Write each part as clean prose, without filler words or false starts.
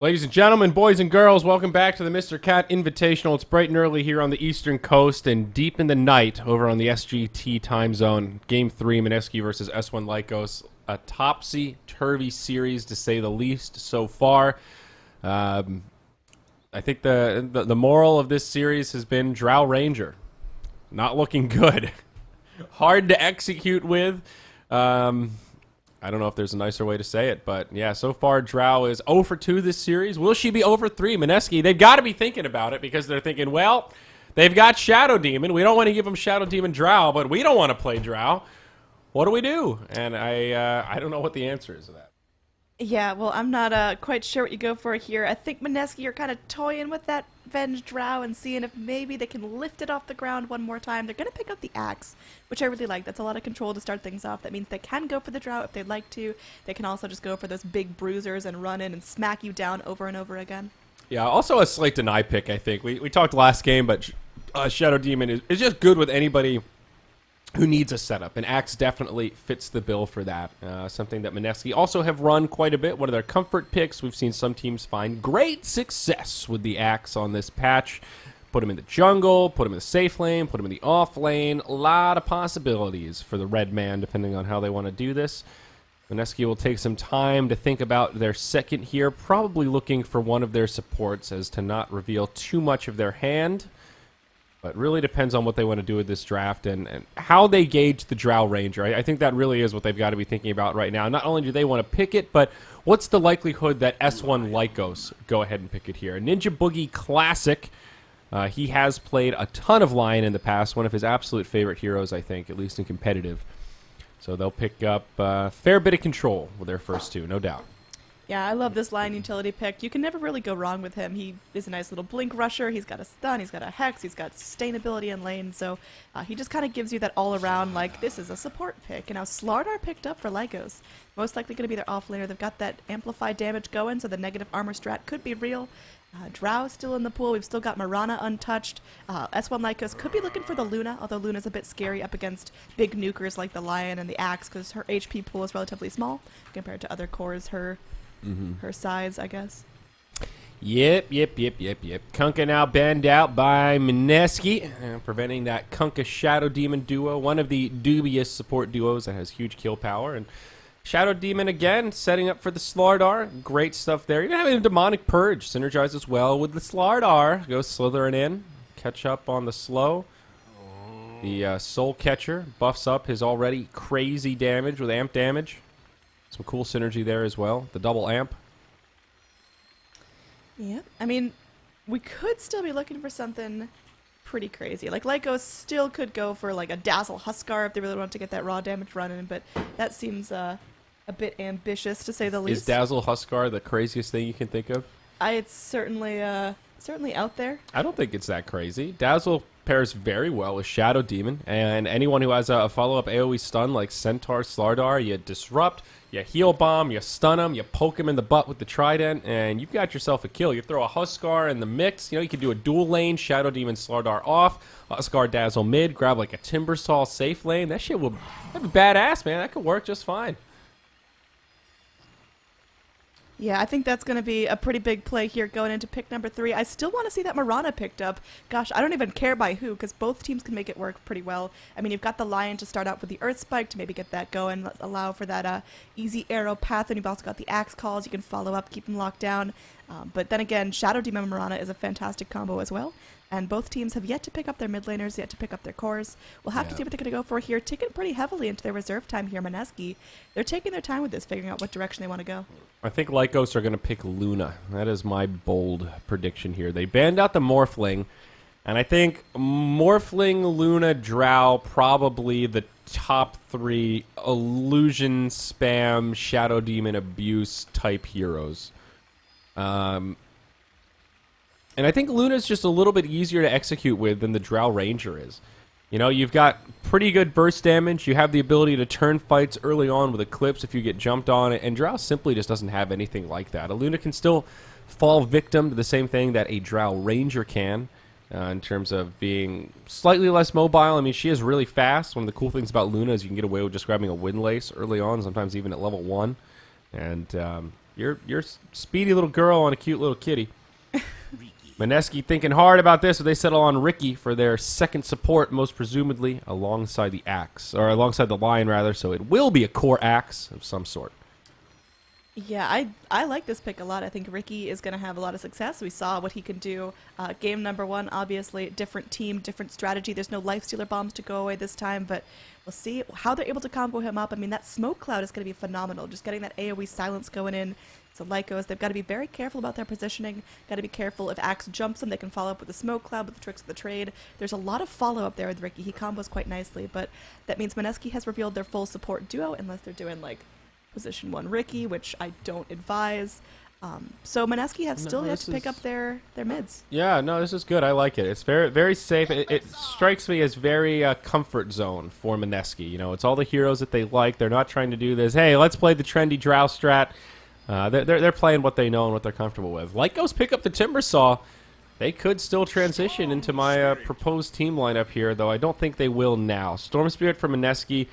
Ladies and gentlemen, boys and girls, welcome back to the Mr. Cat Invitational. It's bright and early here on the Eastern Coast and deep in the night over on the SGT time zone. Game 3, Mineski versus s1-Lykos. A topsy-turvy series, to say the least, so far. I think the moral of this series has been Drow Ranger. Not looking good. Hard to execute with. I don't know if there's a nicer way to say it, but yeah, so far Drow is 0 for 2 this series. Will she be 0 for 3? Mineski, they've got to be thinking about it because they're thinking, well, they've got Shadow Demon. We don't want to give them Shadow Demon Drow, but we don't want to play Drow. What do we do? And I don't know what the answer is to that. Yeah, well, I'm not quite sure what you go for here. I think Mineski, you're kind of toying with that Venge Drow and seeing if maybe they can lift it off the ground one more time. They're going to pick up the axe, which I really like. That's a lot of control to start things off. That means they can go for the Drow if they'd like to. They can also just go for those big bruisers and run in and smack you down over and over again. Yeah, also a slight deny pick, I think. We talked last game, but Shadow Demon is just good with anybody who needs a setup, and Axe definitely fits the bill for that. Something that Mineski also have run quite a bit. One of their comfort picks. We've seen some teams find great success with the Axe on this patch. Put him in the jungle, put him in the safe lane, put him in the off lane. A lot of possibilities for the red man, depending on how they want to do this. Mineski will take some time to think about their second here, probably looking for one of their supports as to not reveal too much of their hand. But really depends on what they want to do with this draft and how they gauge the Drow Ranger. I think that really is what they've got to be thinking about right now. Not only do they want to pick it, but what's the likelihood that s1-Lykos go ahead and pick it here? Ninja Boogie Classic. He has played a ton of Lion in the past. One of his absolute favorite heroes, I think, at least in competitive. So they'll pick up a fair bit of control with their first two, no doubt. Yeah, I love this Lion utility pick. You can never really go wrong with him. He is a nice little blink rusher. He's got a stun, he's got a hex, he's got sustainability in lane. So he just kind of gives you that all-around, like, this is a support pick. And now Slardar picked up for Lykos. Most likely going to be their off-laner. They've got that amplified damage going, so the negative armor strat could be real. Drow still in the pool. We've still got Mirana untouched. s1-Lykos could be looking for the Luna, although Luna's a bit scary up against big nukers like the Lion and the Axe because her HP pool is relatively small compared to other cores her size, I guess. Yep. Kunkka now banned out by Mineski, preventing that Kunkka Shadow Demon duo, one of the dubious support duos that has huge kill power. And Shadow Demon again, setting up for the Slardar. Great stuff there. Even having a Demonic Purge synergizes well with the Slardar. Goes slithering in, catch up on the slow. The Soul Catcher buffs up his already crazy damage with amp damage. Some cool synergy there as well. The double amp. Yeah, I mean, we could still be looking for something pretty crazy. Like, Lykos still could go for, like, a Dazzle Huskar if they really want to get that raw damage running, but that seems a bit ambitious, to say the least. Is Dazzle Huskar the craziest thing you can think of? It's certainly out there. I don't think it's that crazy. Dazzle pairs very well with Shadow Demon, and anyone who has a follow-up AoE stun like Centaur, Slardar, you disrupt, you heal bomb, you stun him, you poke him in the butt with the trident, and you've got yourself a kill. You throw a Huskar in the mix, you know, you can do a dual lane, Shadow Demon, Slardar off, Huskar Dazzle mid, grab like a Timbersaw safe lane. That'd be badass, man. That could work just fine. Yeah, I think that's going to be a pretty big play here going into pick number 3. I still want to see that Mirana picked up. Gosh, I don't even care by who, because both teams can make it work pretty well. I mean, you've got the Lion to start out with the Earth Spike to maybe get that going, allow for that easy arrow path, and you've also got the Axe Calls. You can follow up, keep them locked down. But then again, Shadow Demon Mirana is a fantastic combo as well. And both teams have yet to pick up their mid laners, yet to pick up their cores. We'll have to see what they're going to go for here. Taking pretty heavily into their reserve time here, Mineski. They're taking their time with this, figuring out what direction they want to go. I think Lykos are going to pick Luna. That is my bold prediction here. They banned out the Morphling, and I think Morphling, Luna, Drow, probably the top 3 illusion, spam, Shadow Demon abuse type heroes. And I think Luna's just a little bit easier to execute with than the Drow Ranger is. You know, you've got pretty good burst damage. You have the ability to turn fights early on with Eclipse if you get jumped on. And Drow simply just doesn't have anything like that. A Luna can still fall victim to the same thing that a Drow Ranger can in terms of being slightly less mobile. I mean, she is really fast. One of the cool things about Luna is you can get away with just grabbing a Windlace early on, sometimes even at level 1. And You're a speedy little girl on a cute little kitty. Mineski thinking hard about this, but they settle on Ricky for their second support, most presumably alongside the axe, or alongside the lion rather. So it will be a core axe of some sort. Yeah, I like this pick a lot. I think Ricky is going to have a lot of success. We saw what he can do. Game number 1, obviously, different team, different strategy. There's no life stealer bombs to go away this time, but we'll see how they're able to combo him up. I mean, that smoke cloud is going to be phenomenal. Just getting that AoE silence going in. So Lykos, they've got to be very careful about their positioning. Got to be careful if Axe jumps them, they can follow up with the smoke cloud, with the tricks of the trade. There's a lot of follow-up there with Ricky. He combos quite nicely, but that means Mineski has revealed their full support duo, unless they're doing, like, position 1 Ricky, which I don't advise. So Mineski have still yet to pick up their mids. Yeah, no, this is good. I like it. It's very, very safe. It strikes me as very comfort zone for Mineski. You know, it's all the heroes that they like. They're not trying to do this, hey, let's play the trendy drow strat. They're playing what they know and what they're comfortable with. Lykos pick up the Timber Saw. They could still transition into my proposed team lineup here, though I don't think they will now. Storm Spirit for Mineski.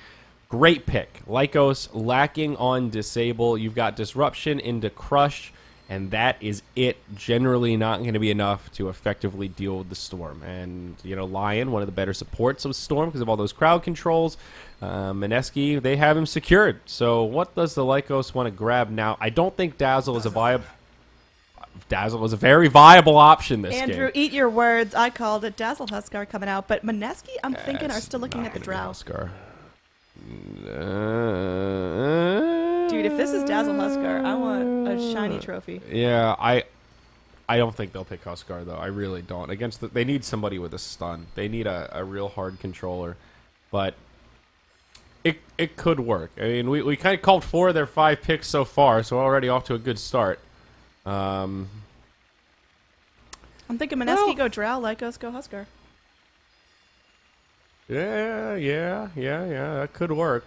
Great pick. Lykos lacking on Disable. You've got Disruption into Crush, and that is it. Generally not going to be enough to effectively deal with the Storm. And, you know, Lion, one of the better supports of Storm because of all those crowd controls. Mineski, they have him secured. So what does the Lykos want to grab now? I don't think Dazzle is a viable... Dazzle is a very viable option this game. Andrew, eat your words. I called it. Dazzle Huskar coming out. But Mineski, I'm thinking, are still looking at the Drow. Huskar. Dude, if this is Dazzle Huskar, I want a shiny trophy. Yeah, I don't think they'll pick Huskar, though. I really don't. They need somebody with a stun. They need a real hard controller. But it could work. I mean, we kind of called 4 of their 5 picks so far, so we're already off to a good start. I'm thinking Mineski go Drow, Lykos go Huskar. Yeah, that could work.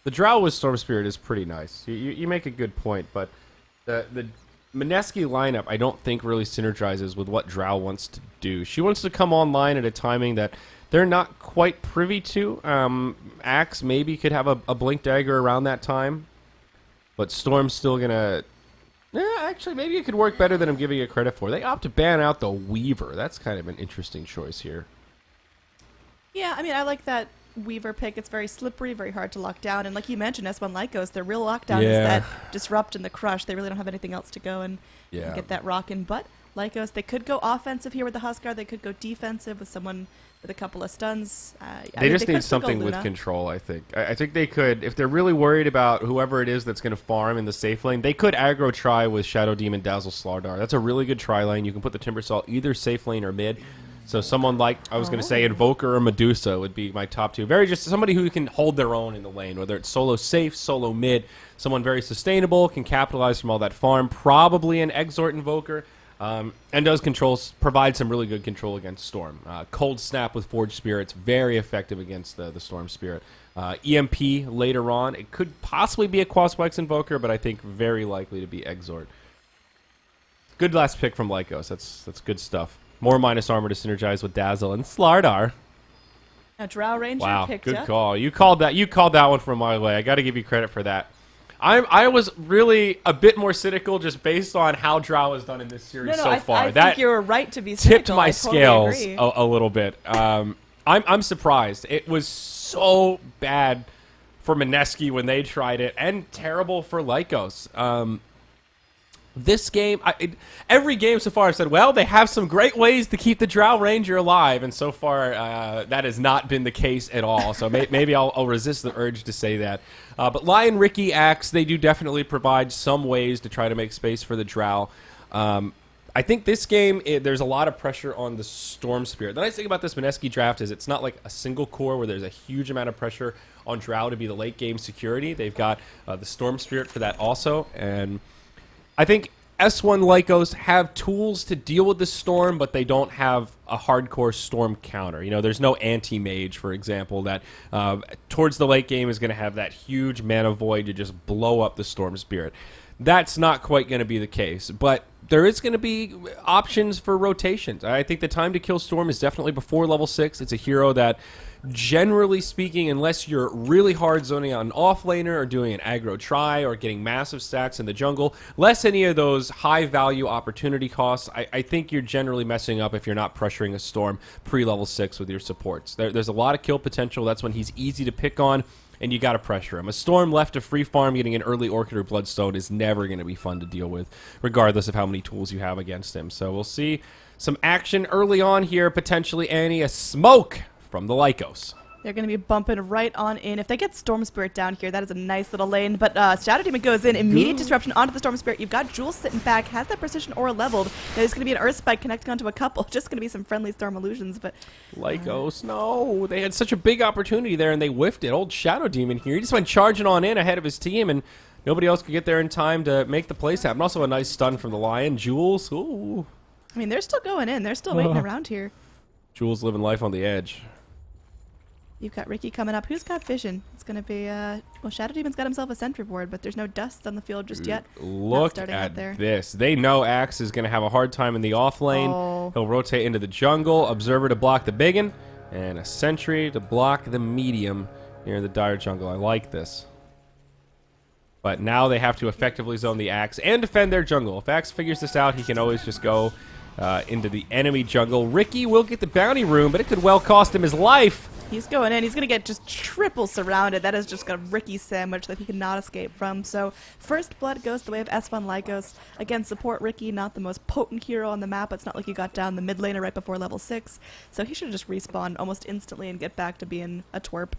The Drow with Storm Spirit is pretty nice. You make a good point, but the Mineski lineup I don't think really synergizes with what Drow wants to do. She wants to come online at a timing that they're not quite privy to. Axe maybe could have a Blink Dagger around that time, but Storm's still gonna... Yeah, actually, maybe it could work better than I'm giving it credit for. They opt to ban out the Weaver. That's kind of an interesting choice here. Yeah, I mean, I like that Weaver pick. It's very slippery, very hard to lock down. And like you mentioned, s1-Lykos, their real lockdown is that Disrupt and the Crush. They really don't have anything else to go and get that rockin'. But Lykos, they could go offensive here with the Huskar. They could go defensive with someone with a couple of stuns. They just need something with control, I think. I think they could, if they're really worried about whoever it is that's going to farm in the safe lane, they could aggro try with Shadow Demon, Dazzle, Slardar. That's a really good try lane. You can put the Timber Saw either safe lane or mid. So someone like, I was going to say, Invoker or Medusa would be my top 2. Very just somebody who can hold their own in the lane, whether it's solo safe, solo mid, someone very sustainable, can capitalize from all that farm, probably an Exort Invoker, and does provide some really good control against Storm. Cold Snap with Forged Spirits, very effective against the Storm Spirit. EMP later on, it could possibly be a Quasplex Invoker, but I think very likely to be Exort. Good last pick from Lykos. That's good stuff. More minus armor to synergize with Dazzle and Slardar. A Drow Ranger picked up. Good call. You called that one from my way. I got to give you credit for that. I was really a bit more cynical just based on how Drow has done in this series so far. I think you were right to be cynical. Tipped my scales a little bit. I'm surprised. It was so bad for Mineski when they tried it, and terrible for Lykos. This game, every game so far I've said, well, they have some great ways to keep the Drow Ranger alive, and so far that has not been the case at all. So maybe I'll resist the urge to say that. But Lion, Ricky, Axe, they do definitely provide some ways to try to make space for the Drow. I think this game, there's a lot of pressure on the Storm Spirit. The nice thing about this Mineski draft is it's not like a single core where there's a huge amount of pressure on Drow to be the late game security. They've got the Storm Spirit for that also, and I think s1-Lykos have tools to deal with the Storm, but they don't have a hardcore Storm counter. You know, there's no anti-mage, for example, that towards the late game is going to have that huge mana void to just blow up the Storm Spirit. That's not quite going to be the case, but there is going to be options for rotations. I think the time to kill Storm is definitely before level 6. It's a hero that, generally speaking, unless you're really hard zoning out an offlaner or doing an aggro try or getting massive stacks in the jungle, less any of those high value opportunity costs, I think you're generally messing up if you're not pressuring a Storm pre-level 6 with your supports. There's a lot of kill potential. That's when he's easy to pick on, and you got to pressure him. A Storm left to free farm getting an early Orchid or Bloodstone is never going to be fun to deal with, regardless of how many tools you have against him. So we'll see some action early on here, potentially, Annie. A smoke from the Lykos. They're going to be bumping right on in. If they get Storm Spirit down here, that is a nice little lane. But Shadow Demon goes in. Immediate disruption onto the Storm Spirit. You've got Jules sitting back. Has that Precision Aura leveled. There's going to be an Earth Spike connecting onto a couple. Just going to be some friendly Storm Illusions. But Lykos, no. They had such a big opportunity there, and they whiffed it. Old Shadow Demon here. He just went charging on in ahead of his team, and nobody else could get there in time to make the plays happen. Also a nice stun from the Lion. Jules, ooh. I mean, they're still going in. They're still waiting around here. Jules living life on the edge. You've got Ricky coming up. Who's got vision? It's going to be, well, Shadow Demon's got himself a sentry board, but there's no dust on the field just yet. Look at this. They know Axe is going to have a hard time in the off lane. Oh. He'll rotate into the jungle. Observer to block the biggin, and a sentry to block the medium here in the dire jungle. I like this. But now they have to effectively zone the Axe and defend their jungle. If Axe figures this out, he can always just go into the enemy jungle. Ricky will get the bounty room, but it could well cost him his life. He's going in. He's going to get just triple surrounded. That is just a Ricky sandwich that he cannot escape from. So first blood goes the way of s1-Lykos. Again, support Ricky, not the most potent hero on the map. It's not like you got down the mid laner right before level 6. So he should have just respawned almost instantly and get back to being a twerp.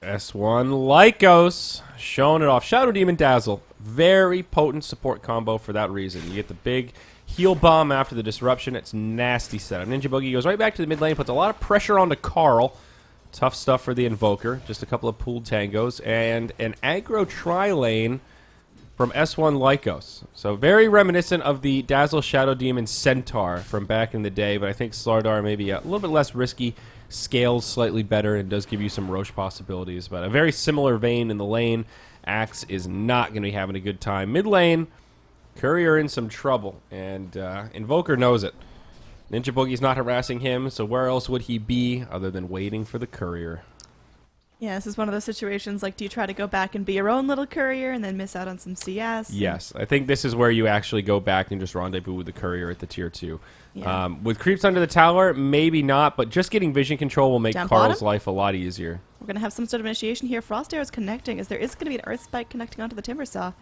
s1-Lykos showing it off. Shadow Demon Dazzle. Very potent support combo for that reason. You get the big heal bomb after the disruption. It's nasty setup. Ninja Boogie goes right back to the mid lane, puts a lot of pressure onto Carl. Tough stuff for the Invoker. Just a couple of pooled tangos. And an aggro tri-lane from s1-Lykos. So very reminiscent of the Dazzle Shadow Demon Centaur from back in the day. But I think Slardar maybe a little bit less risky. Scales slightly better and does give you some Roche possibilities. But a very similar vein in the lane. Axe is not going to be having a good time. Mid lane, Courier in some trouble. And Invoker knows it. Ninja Boogie's not harassing him, so where else would he be other than waiting for the Courier? Yeah, this is one of those situations, like, do you try to go back and be your own little Courier and then miss out on some CS? Yes, I think this is where you actually go back and just rendezvous with the Courier at the tier 2. Yeah. With creeps under the tower, maybe not, but just getting vision control will make Down Carl's bottom? life a lot easier. We're going to have some sort of initiation here. Frost Arrow's connecting, as there is going to be an Earth Spike connecting onto the Timber Saw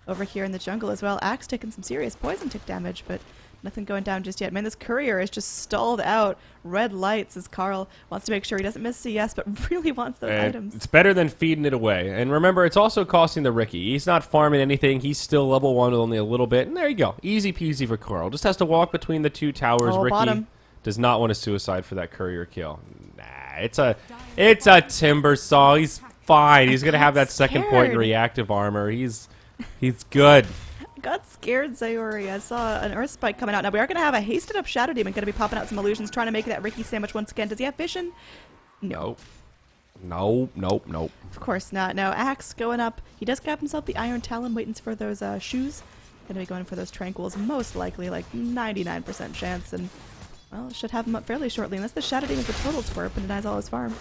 over here in the jungle as well. Axe taking some serious poison tick damage, but nothing going down just yet. Man, this Courier is just stalled out. Red lights as Carl wants to make sure he doesn't miss CS, but really wants those items. It's better than feeding it away. And remember, it's also costing the Ricky. He's not farming anything. He's still level 1 with only a little bit. And there you go. Easy peasy for Carl. Just has to walk between the two towers. Oh, Ricky bottom. does not want a suicide for that Courier kill. Nah, it's a Timber Saw. He's fine. He's going to have that second point in reactive armor. He's good. Got scared, Sayori. I saw an Earth Spike coming out. Now, we are going to have a hasted up Shadow Demon going to be popping out some illusions, trying to make that Ricky sandwich once again. Does he have vision? Nope. Nope. Of course not. No, Axe going up. He does grab himself the Iron Talon, waiting for those shoes. Going to be going for those Tranquils, most likely, like 99% chance. And, well, should have him up fairly shortly, unless the Shadow Demon's a total twerp and denies all his farm.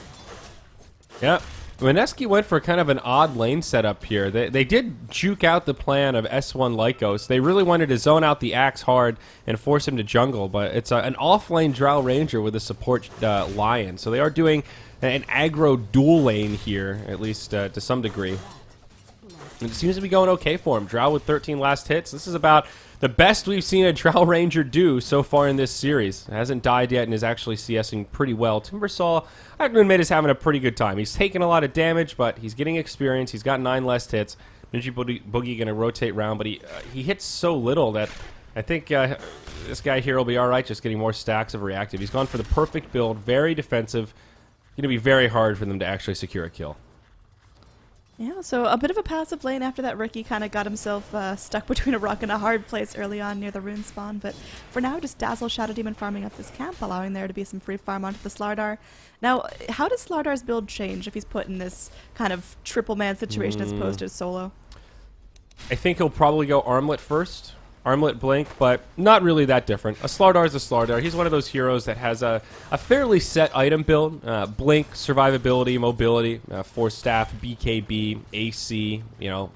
Yep. Mineski went for kind of an odd lane setup here. They did juke out the plan of s1-Lykos. They really wanted to zone out the Axe hard and force him to jungle, but it's an off-lane Drow Ranger with a support Lion. So they are doing an aggro dual lane here, at least to some degree. And it seems to be going okay for him. Drow with 13 last hits. This is about the best we've seen a Drow Ranger do so far in this series. It hasn't died yet and is actually CSing pretty well. Timbersaw, I have to admit, is having a pretty good time. He's taking a lot of damage, but he's getting experience. He's got 9 less hits. Ninja Boogie going to rotate around, but he hits so little that I think this guy here will be all right, just getting more stacks of reactive. He's gone for the perfect build, very defensive. Going to be very hard for them to actually secure a kill. Yeah, so a bit of a passive lane after that. Ricky kind of got himself stuck between a rock and a hard place early on near the rune spawn, but for now, just Dazzle Shadow Demon farming up this camp, allowing there to be some free farm onto the Slardar. Now, how does Slardar's build change if he's put in this kind of triple man situation as opposed to solo? I think he'll probably go Armlet first. Armlet Blink, but not really that different. A Slardar is a Slardar. He's one of those heroes that has a fairly set item build. Blink, survivability, mobility, Force Staff, BKB, AC, you know,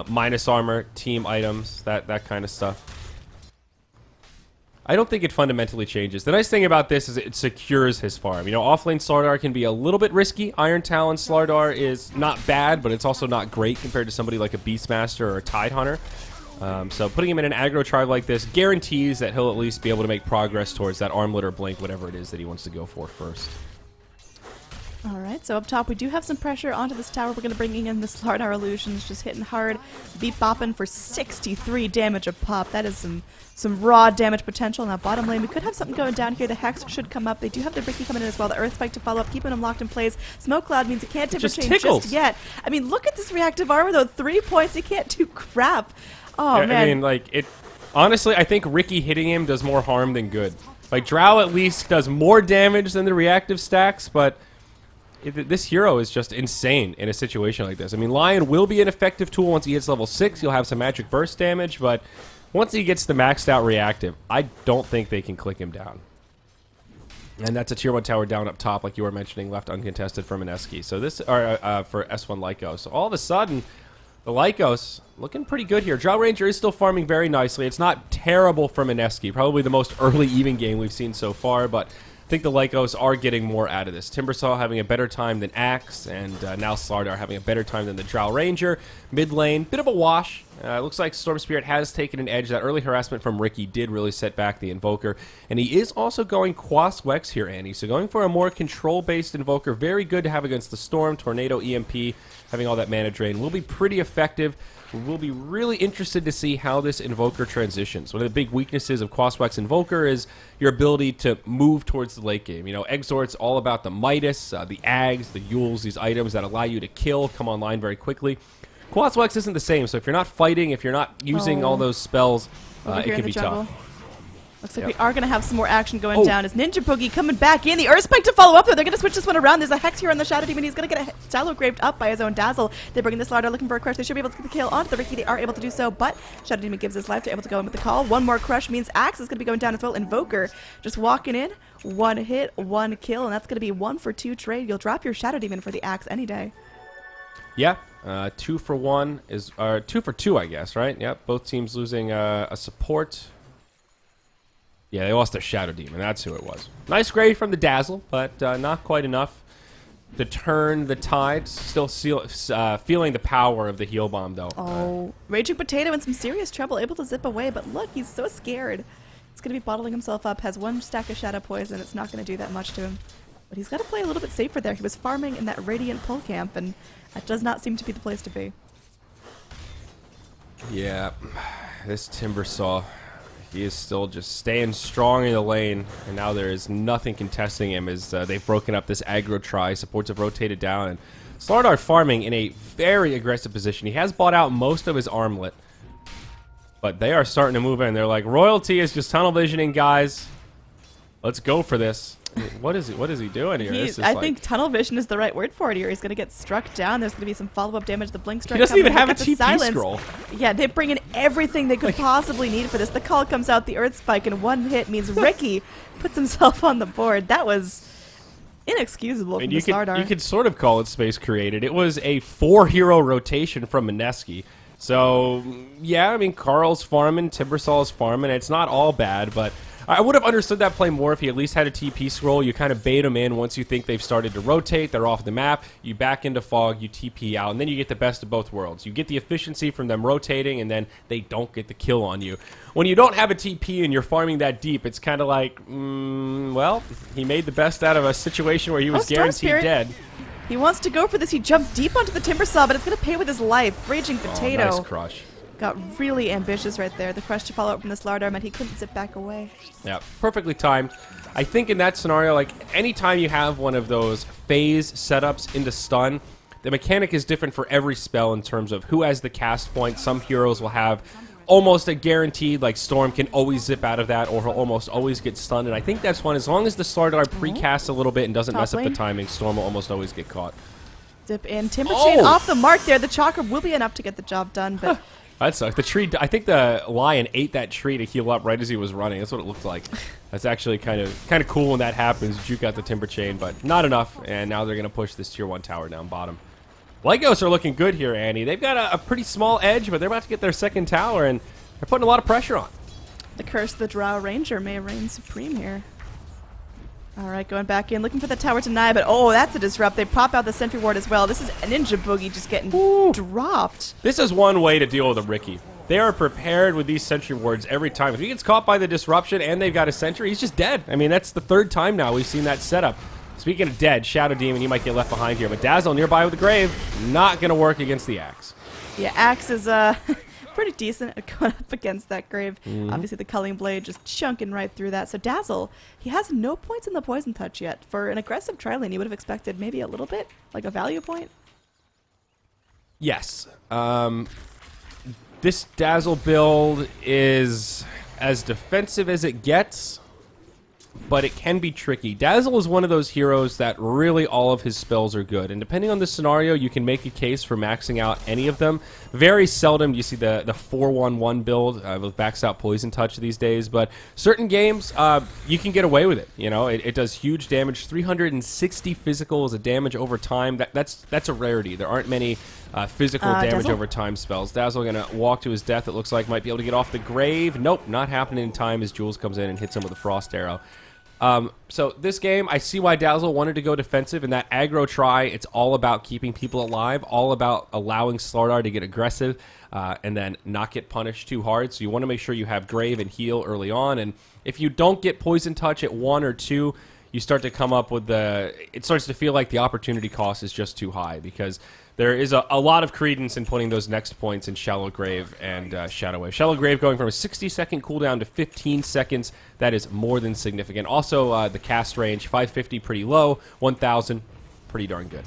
minus armor, team items, that kind of stuff. I don't think it fundamentally changes. The nice thing about this is it secures his farm. You know, offlane Slardar can be a little bit risky. Iron Talon Slardar is not bad, but it's also not great compared to somebody like a Beastmaster or a Tide Hunter. So putting him in an aggro tribe like this guarantees that he'll at least be able to make progress towards that Armlet or Blink, whatever it is that he wants to go for first. All right, so up top we do have some pressure onto this tower. We're going to bring in the Slardar Illusions, just hitting hard, beat bopping for 63 damage a pop. That is some raw damage potential. Now bottom lane, we could have something going down here. The Hex should come up. They do have the Ricky coming in as well. The Earth Spike to follow up, keeping them locked in place. Smoke Cloud means it can't Timber Chain just yet. I mean, look at this reactive armor though. 3 points, he can't do crap. Oh yeah, man. I mean, like it. Honestly, I think Ricky hitting him does more harm than good. Like Drow at least does more damage than the reactive stacks, but this hero is just insane in a situation like this. I mean, Lion will be an effective tool once he hits level 6. He'll have some magic burst damage, but once he gets the maxed out reactive, I don't think they can click him down. And that's a tier 1 tower down up top, like you were mentioning, left uncontested for Mineski. So this, or for s1-Lykos. So all of a sudden, the Lykos looking pretty good here. Drow Ranger is still farming very nicely. It's not terrible for Mineski. Probably the most early even game we've seen so far, but I think the Lykos are getting more out of this. Timbersaw having a better time than Axe, and now Slardar having a better time than the Drow Ranger. Mid lane, bit of a wash. Looks like Storm Spirit has taken an edge. That early harassment from Ricky did really set back the Invoker. And he is also going Quas Wex here, Annie. So going for a more control-based Invoker. Very good to have against the Storm, Tornado, EMP, having all that mana drain. Will be pretty effective. We'll be really interested to see how this Invoker transitions. One of the big weaknesses of Quaswex Invoker is your ability to move towards the late game. You know, Exort's all about the Midas, the Ags, the Yules, these items that allow you to kill, come online very quickly. Quaswex isn't the same, so if you're not fighting, if you're not using all those spells, it can be tough. Looks like we are going to have some more action going down. As Ninja Boogie coming back in. The Earth Spike to follow up, though. They're going to switch this one around. There's a Hex here on the Shadow Demon. He's going to get a Shallow Graved up by his own Dazzle. They're bringing this Slardar looking for a crush. They should be able to get the kill onto the Ricky. They are able to do so, but Shadow Demon gives his life. They're able to go in with the call. One more crush means Axe is going to be going down as well. Invoker just walking in. 1 hit, 1 kill, and that's going to be 1 for 2 trade. You'll drop your Shadow Demon for the Axe any day. Yeah, 2 for 1 is 2 for 2, I guess, right? Yep, both teams losing a support. Yeah, they lost their Shadow Demon. That's who it was. Nice grade from the Dazzle, but not quite enough to turn the tide. Still feeling the power of the heal bomb, though. Oh, Raging Potato in some serious trouble, able to zip away, but look, he's so scared. He's going to be bottling himself up, has 1 stack of Shadow Poison. It's not going to do that much to him. But he's got to play a little bit safer there. He was farming in that Radiant Pull Camp, and that does not seem to be the place to be. Yeah, this Timbersaw, he is still just staying strong in the lane, and now there is nothing contesting him as they've broken up this aggro try. Supports have rotated down, and Slardar farming in a very aggressive position. He has bought out most of his armlet, but they are starting to move in. They're like, Royalty is just tunnel visioning, guys. Let's go for this. I mean, what is he doing here? I think tunnel vision is the right word for it here. He's going to get struck down. There's going to be some follow-up damage. The blink strike. He doesn't even have a TP scroll. Yeah, they bring in everything they could possibly need for this. The call comes out, the Earth Spike, and 1 hit means Ricky puts himself on the board. That was inexcusable from the Slardar. You could sort of call it space created. It was a 4-hero rotation from Mineski. So, yeah, I mean, Carl's farming, Timbersaw's farming. It's not all bad, but I would have understood that play more if he at least had a TP scroll. You kind of bait them in once you think they've started to rotate. They're off the map. You back into fog. You TP out. And then you get the best of both worlds. You get the efficiency from them rotating, and then they don't get the kill on you. When you don't have a TP and you're farming that deep, it's kind of like, well, he made the best out of a situation where he was guaranteed dead. He wants to go for this. He jumped deep onto the Timbersaw, but it's going to pay with his life. Raging Potato. Nice crush. Got really ambitious right there. The crush to follow up from the Slardar meant he couldn't zip back away. Yeah, perfectly timed. I think in that scenario, like, anytime you have one of those phase setups into stun, the mechanic is different for every spell in terms of who has the cast point. Some heroes will have almost a guaranteed, like Storm can always zip out of that, or he'll almost always get stunned. And I think that's one, as long as the Slardar pre-casts a little bit and doesn't mess up the timing, Storm will almost always get caught. Zip in. Timber Chain off the mark there. The Chakra will be enough to get the job done, but That sucked. The tree. I think the lion ate that tree to heal up right as he was running. That's what it looked like. That's actually kind of cool when that happens. Juke out the timber chain, but not enough. And now they're gonna push this tier 1 tower down bottom. Lykos are looking good here, Annie. They've got a pretty small edge, but they're about to get their second tower, and they're putting a lot of pressure on. The curse of the Drow Ranger may reign supreme here. All right, going back in, looking for the tower to deny, but oh, that's a disrupt. They pop out the sentry ward as well. This is a Ninja Boogie just getting dropped. This is one way to deal with a Ricky. They are prepared with these sentry wards every time. If he gets caught by the disruption and they've got a sentry, he's just dead. I mean, that's the third time now we've seen that setup. Speaking of dead, Shadow Demon, he might get left behind here, but Dazzle nearby with the Grave, not going to work against the Axe. Yeah, Axe is pretty decent at going up against that Grave. Obviously, the Culling Blade just chunking right through that. So Dazzle, he has no points in the Poison Touch yet. For an aggressive tri-lane, you would have expected maybe a little bit, like a value point. Yes. This Dazzle build is as defensive as it gets, but it can be tricky. Dazzle is one of those heroes that really all of his spells are good, and depending on the scenario, you can make a case for maxing out any of them. Very seldom do you see the 4-1-1 build with backs out Poison Touch these days, but certain games, you can get away with it. You know, it does huge damage. 360 physical is a damage over time. That's a rarity. There aren't many physical damage Dazzle? over time spells. Dazzle gonna walk to his death. It looks like might be able to get off the Grave. Nope, not happening in time as Jules comes in and hits him with a Frost Arrow. So this game, I see why Dazzle wanted to go defensive. In that aggro try, it's all about keeping people alive, all about allowing Slardar to get aggressive and then not get punished too hard. So you want to make sure you have Grave and heal early on. And if you don't get Poison Touch at 1 or 2, you start to come up with it starts to feel like the opportunity cost is just too high, because there is a lot of credence in putting those next points in Shallow Grave and Shadow Wave. Shallow Grave going from a 60-second cooldown to 15 seconds. That is more than significant. Also, the cast range, 550 pretty low, 1,000 pretty darn good.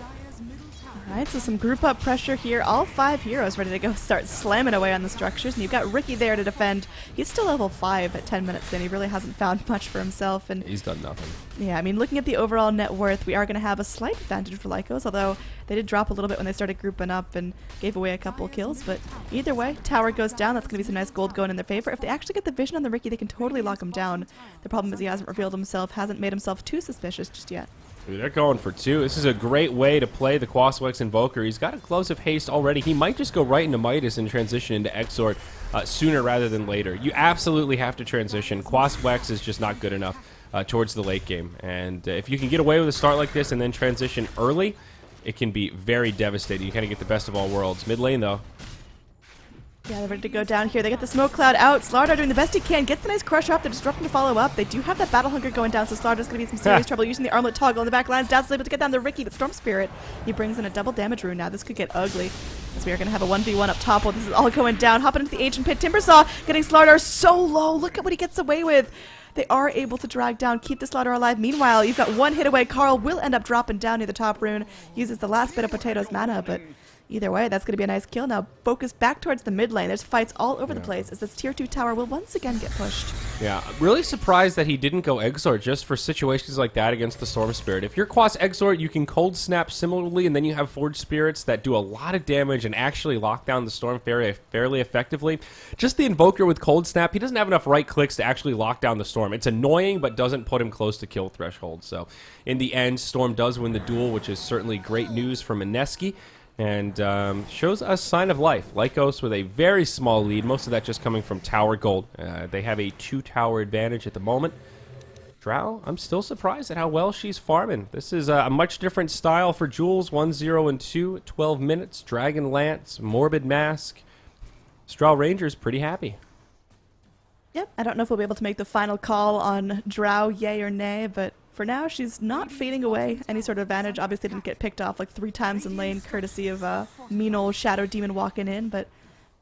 All right, so some group up pressure here. All 5 heroes ready to go start slamming away on the structures. And you've got Ricky there to defend. He's still level 5 at 10 minutes in. He really hasn't found much for himself. And he's done nothing. yeah, I mean, looking at the overall net worth, we are going to have a slight advantage for Lykos, although they did drop a little bit when they started grouping up and gave away a couple kills. But either way, tower goes down. That's going to be some nice gold going in their favor. If they actually get the vision on the Ricky, they can totally lock him down. The problem is he hasn't revealed himself, hasn't made himself too suspicious just yet. Ooh, they're going for 2. This is a great way to play the Quaswex Invoker. He's got Explosive Haste already. He might just go right into Midas and transition into Exort sooner rather than later. You absolutely have to transition. Quaswex is just not good enough towards the late game. And if you can get away with a start like this and then transition early, it can be very devastating. You kind of get the best of all worlds. Mid lane, though. Yeah, they're ready to go down here. They get the smoke cloud out. Slardar doing the best he can. Gets the nice crush off. They're disrupting to follow up. They do have that battle hunger going down, so Slardar's going to be some serious trouble using the armlet toggle in the back lines. Dazzle's able to get down the Ricky, but Storm Spirit, he brings in a double damage rune now. This could get ugly, as we are going to have a 1v1 up top while this is all going down. Hopping into the Ancient Pit. Timbersaw getting Slardar so low. Look at what he gets away with. They are able to drag down, keep the Slardar alive. Meanwhile, you've got one hit away. Carl will end up dropping down near the top rune. Uses the last bit of Potato's mana, but either way, that's going to be a nice kill. Now, focus back towards the mid lane. There's fights all over the place as this tier 2 tower will once again get pushed. Yeah, really surprised that he didn't go Exort just for situations like that against the Storm Spirit. If you're Quas Exort, you can Cold Snap similarly, and then you have Forge Spirits that do a lot of damage and actually lock down the Storm fairly effectively. Just the Invoker with Cold Snap, he doesn't have enough right clicks to actually lock down the Storm. It's annoying, but doesn't put him close to kill threshold. So, in the end, Storm does win the duel, which is certainly great news for Mineski. And shows a sign of life. Lykos with a very small lead, most of that just coming from tower gold. They have a 2-tower advantage at the moment. Drow, I'm still surprised at how well she's farming. This is a much different style for Jules. 1, 0, and 2, 12 minutes. Dragon Lance, Morbid Mask. Drow Ranger's pretty happy. Yep, I don't know if we'll be able to make the final call on Drow, yay or nay, but for now, she's not fading away any sort of advantage. Obviously didn't get picked off like 3 times in lane, courtesy of mean old Shadow Demon walking in, but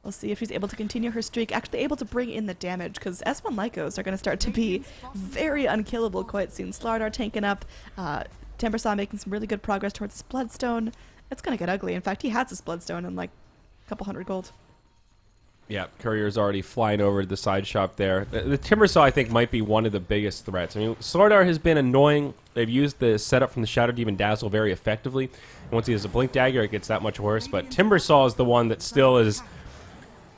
we'll see if she's able to continue her streak, actually able to bring in the damage, because s1-Lykos are going to start to be very unkillable quite soon. Slardar tanking up, Timbersaw making some really good progress towards his Bloodstone. It's going to get ugly. In fact, he has his Bloodstone in like a couple hundred gold. Yeah, Courier's already flying over to the side shop there. The Timbersaw, I think, might be one of the biggest threats. I mean, Slardar has been annoying. They've used the setup from the Shadow Demon Dazzle very effectively. And once he has a Blink Dagger, it gets that much worse. But Timbersaw is the one that still is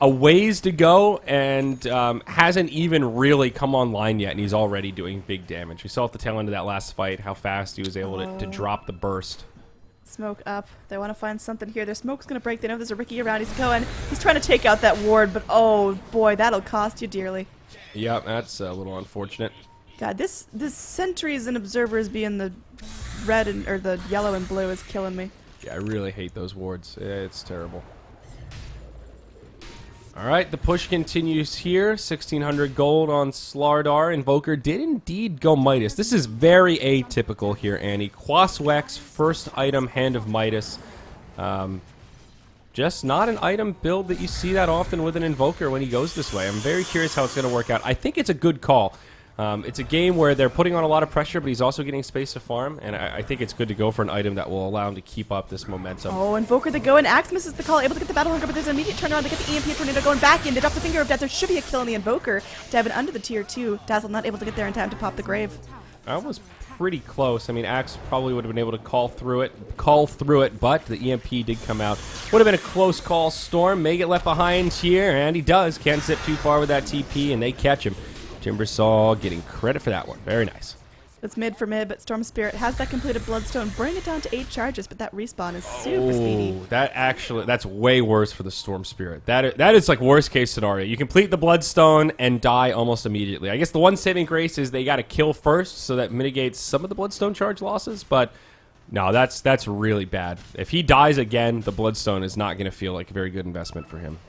a ways to go and hasn't even really come online yet, and he's already doing big damage. We saw at the tail end of that last fight how fast he was able to drop the burst. Smoke up. They want to find something here. Their smoke's going to break. They know there's a Ricky around. He's going. He's trying to take out that ward, but oh boy, that'll cost you dearly. Yep, that's a little unfortunate. God, this sentries and observers being the red and or the yellow and blue is killing me. Yeah, I really hate those wards. It's terrible. All right, the push continues here. 1,600 gold on Slardar. Invoker did indeed go Midas. This is very atypical here, Annie. Quaswex, first item, Hand of Midas. Just not an item build that you see that often with an Invoker when he goes this way. I'm very curious how it's going to work out. I think it's a good call. It's a game where they're putting on a lot of pressure, but he's also getting space to farm, and I think it's good to go for an item that will allow him to keep up this momentum. Oh, Invoker the go, and Axe misses the call, able to get the Battle Hunger, but there's an immediate turnaround. They get the EMP Tornado going back in. They drop the Finger of Death. There should be a kill on the Invoker. Devin under the tier 2. Dazzle not able to get there in time to pop the Grave. That was pretty close. I mean, Axe probably would have been able to call through it, but the EMP did come out. Would have been a close call. Storm may get left behind here, and he does. Can't zip too far with that TP, and they catch him. Timbersaw getting credit for that one. Very nice. It's mid for mid, but Storm Spirit has that completed Bloodstone. Bring it down to 8 charges, but that respawn is super speedy. That's way worse for the Storm Spirit. That is like worst case scenario. You complete the Bloodstone and die almost immediately. I guess the one saving grace is they got to kill first, so that mitigates some of the Bloodstone charge losses, but no, that's really bad. If he dies again, the Bloodstone is not going to feel like a very good investment for him.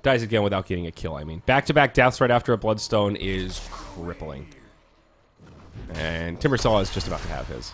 Dies again without getting a kill, I mean. Back-to-back deaths right after a Bloodstone is crippling. And Timbersaw is just about to have his.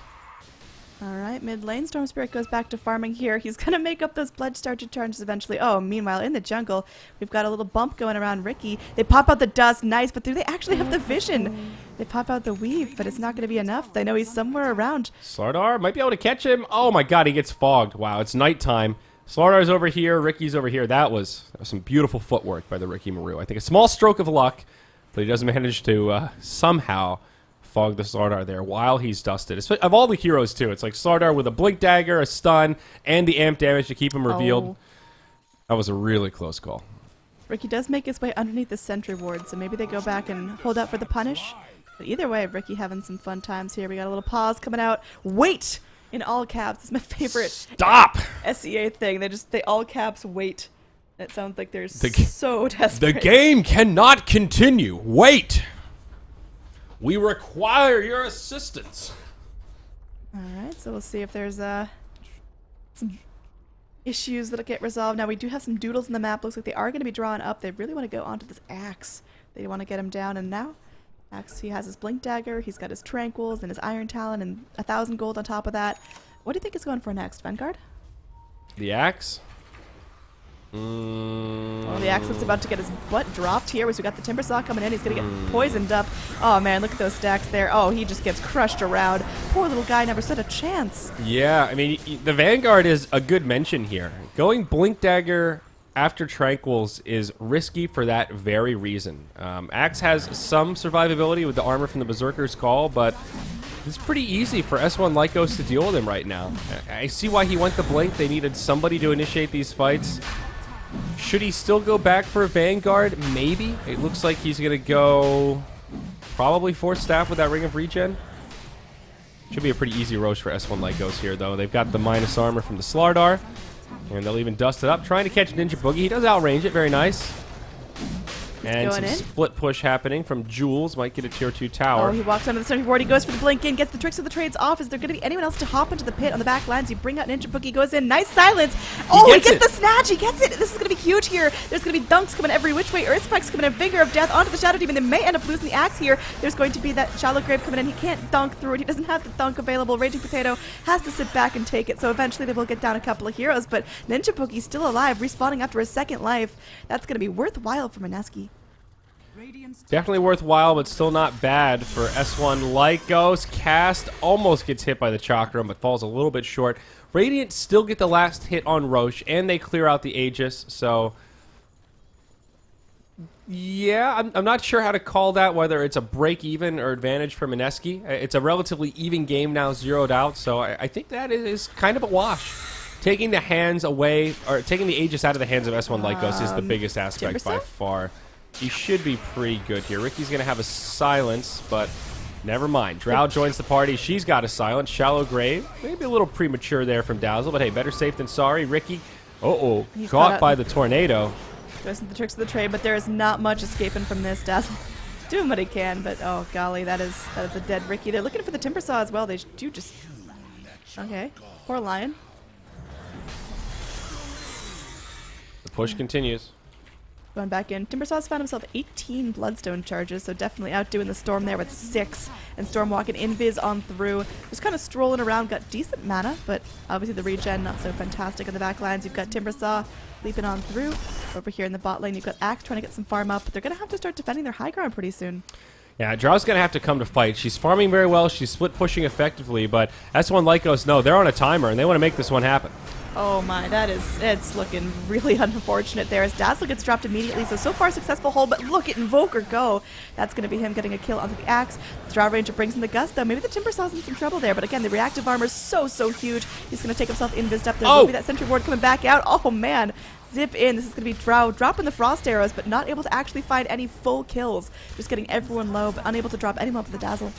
Alright, mid lane. Storm Spirit goes back to farming here. He's going to make up those blood starter charges eventually. Oh, meanwhile, in the jungle, we've got a little bump going around Ricky. They pop out the dust. Nice, but do they actually have the vision? They pop out the weave, but it's not going to be enough. They know he's somewhere around. Slardar might be able to catch him. Oh my god, he gets fogged. Wow, it's nighttime. Slardar's over here, Ricky's over here. That was some beautiful footwork by the Ricky Maru. I think a small stroke of luck, but he doesn't manage to somehow fog the Slardar there while he's dusted. Of all the heroes, too. It's like Slardar with a Blink Dagger, a stun, and the amp damage to keep him revealed. Oh. That was a really close call. Ricky does make his way underneath the sentry ward, so maybe they go back and hold out for the punish. But either way, Ricky having some fun times here. We got a little pause coming out. Wait! In all caps. It's my favorite. Stop! SEA thing. They all caps wait. It sounds like they're so desperate. The game cannot continue. Wait! We require your assistance. Alright, so we'll see if there's some issues that'll get resolved. Now we do have some doodles in the map. Looks like they are going to be drawn up. They really want to go onto this Axe. They want to get him down, and now Axe, he has his Blink Dagger, he's got his Tranquils and his Iron Talon and 1,000 gold on top of that. What do you think is going for next, Vanguard? The Axe? Well, the Axe is about to get his butt dropped here. So we got the Timbersaw coming in. He's going to get poisoned up. Oh, man, look at those stacks there. Oh, he just gets crushed around. Poor little guy never stood a chance. Yeah, I mean, the Vanguard is a good mention here. Going Blink Dagger after Tranquils is risky for that very reason. Axe has some survivability with the armor from the Berserker's Call, but it's pretty easy for s1-Lykos to deal with him right now. I see why he went the Blink. They needed somebody to initiate these fights. Should he still go back for a Vanguard? Maybe. It looks like he's going to go probably Force Staff with that Ring of Regen. Should be a pretty easy roast for s1-Lykos here, though. They've got the minus armor from the Slardar. And they'll even dust it up, trying to catch Ninja Boogie. He does outrange it, very nice. And some split push happening from Jules. Might get a tier 2 tower. Oh, he walks onto the center board. He goes for the blink in, gets the tricks of the trades off. Is there going to be anyone else to hop into the pit on the back lines? You bring out Ninja Boogie, goes in. Nice silence. Oh, he gets the snatch. He gets it. This is going to be huge here. There's going to be dunks coming every which way. Earth Spikes coming in. Finger of Death onto the Shadow Demon. They may end up losing the Axe here. There's going to be that Shallow Grave coming in. He can't dunk through it. He doesn't have the dunk available. Raging Potato has to sit back and take it. So eventually they will get down a couple of heroes. But Ninja Boogie's still alive, respawning after a second life. That's going to be worthwhile for Mineski. Definitely worthwhile, but still not bad for s1-Lykos. Cast almost gets hit by the Chakram, but falls a little bit short. Radiant still get the last hit on Roche, and they clear out the Aegis, so yeah, I'm not sure how to call that, whether it's a break-even or advantage for Mineski. It's a relatively even game now, zeroed out, so I think that is kind of a wash. taking the hands away, or taking the Aegis out of the hands of s1-Lykos is the biggest aspect by far. He should be pretty good here. Ricky's going to have a silence, but never mind. Drow joins the party. She's got a silence. Shallow grave. Maybe a little premature there from Dazzle, but hey, better safe than sorry. Ricky, caught by the tornado. Goes into the tricks of the trade, but there is not much escaping from this. Dazzle doing what he can, but oh golly, that is a dead Ricky. They're looking for the Timber Saw as well. They do just... Okay. Poor Lion. The push continues. Going back in. Timbersaw's found himself 18 Bloodstone charges, so definitely outdoing the Storm there with 6. And Storm walking invis on through. Just kind of strolling around. Got decent mana, but obviously the regen not so fantastic on the back lines. You've got Timbersaw leaping on through. Over here in the bot lane, you've got Axe trying to get some farm up. But they're going to have to start defending their high ground pretty soon. Yeah, Drow's going to have to come to fight. She's farming very well. She's split pushing effectively, but s1-Lykos, no, they're on a timer, and they want to make this one happen. Oh my, it's looking really unfortunate there as Dazzle gets dropped immediately. So far successful hold, but look at Invoker go. That's going to be him getting a kill onto the Axe. The Drow Ranger brings in the Gust though. Maybe the Timbersaw's in some trouble there, but again, the reactive armor is so huge. He's going to take himself invised up. There will be that Sentry Ward coming back out. Oh man. Zip in. This is going to be Drow dropping the Frost Arrows, but not able to actually find any full kills. Just getting everyone low, but unable to drop anyone with the Dazzle.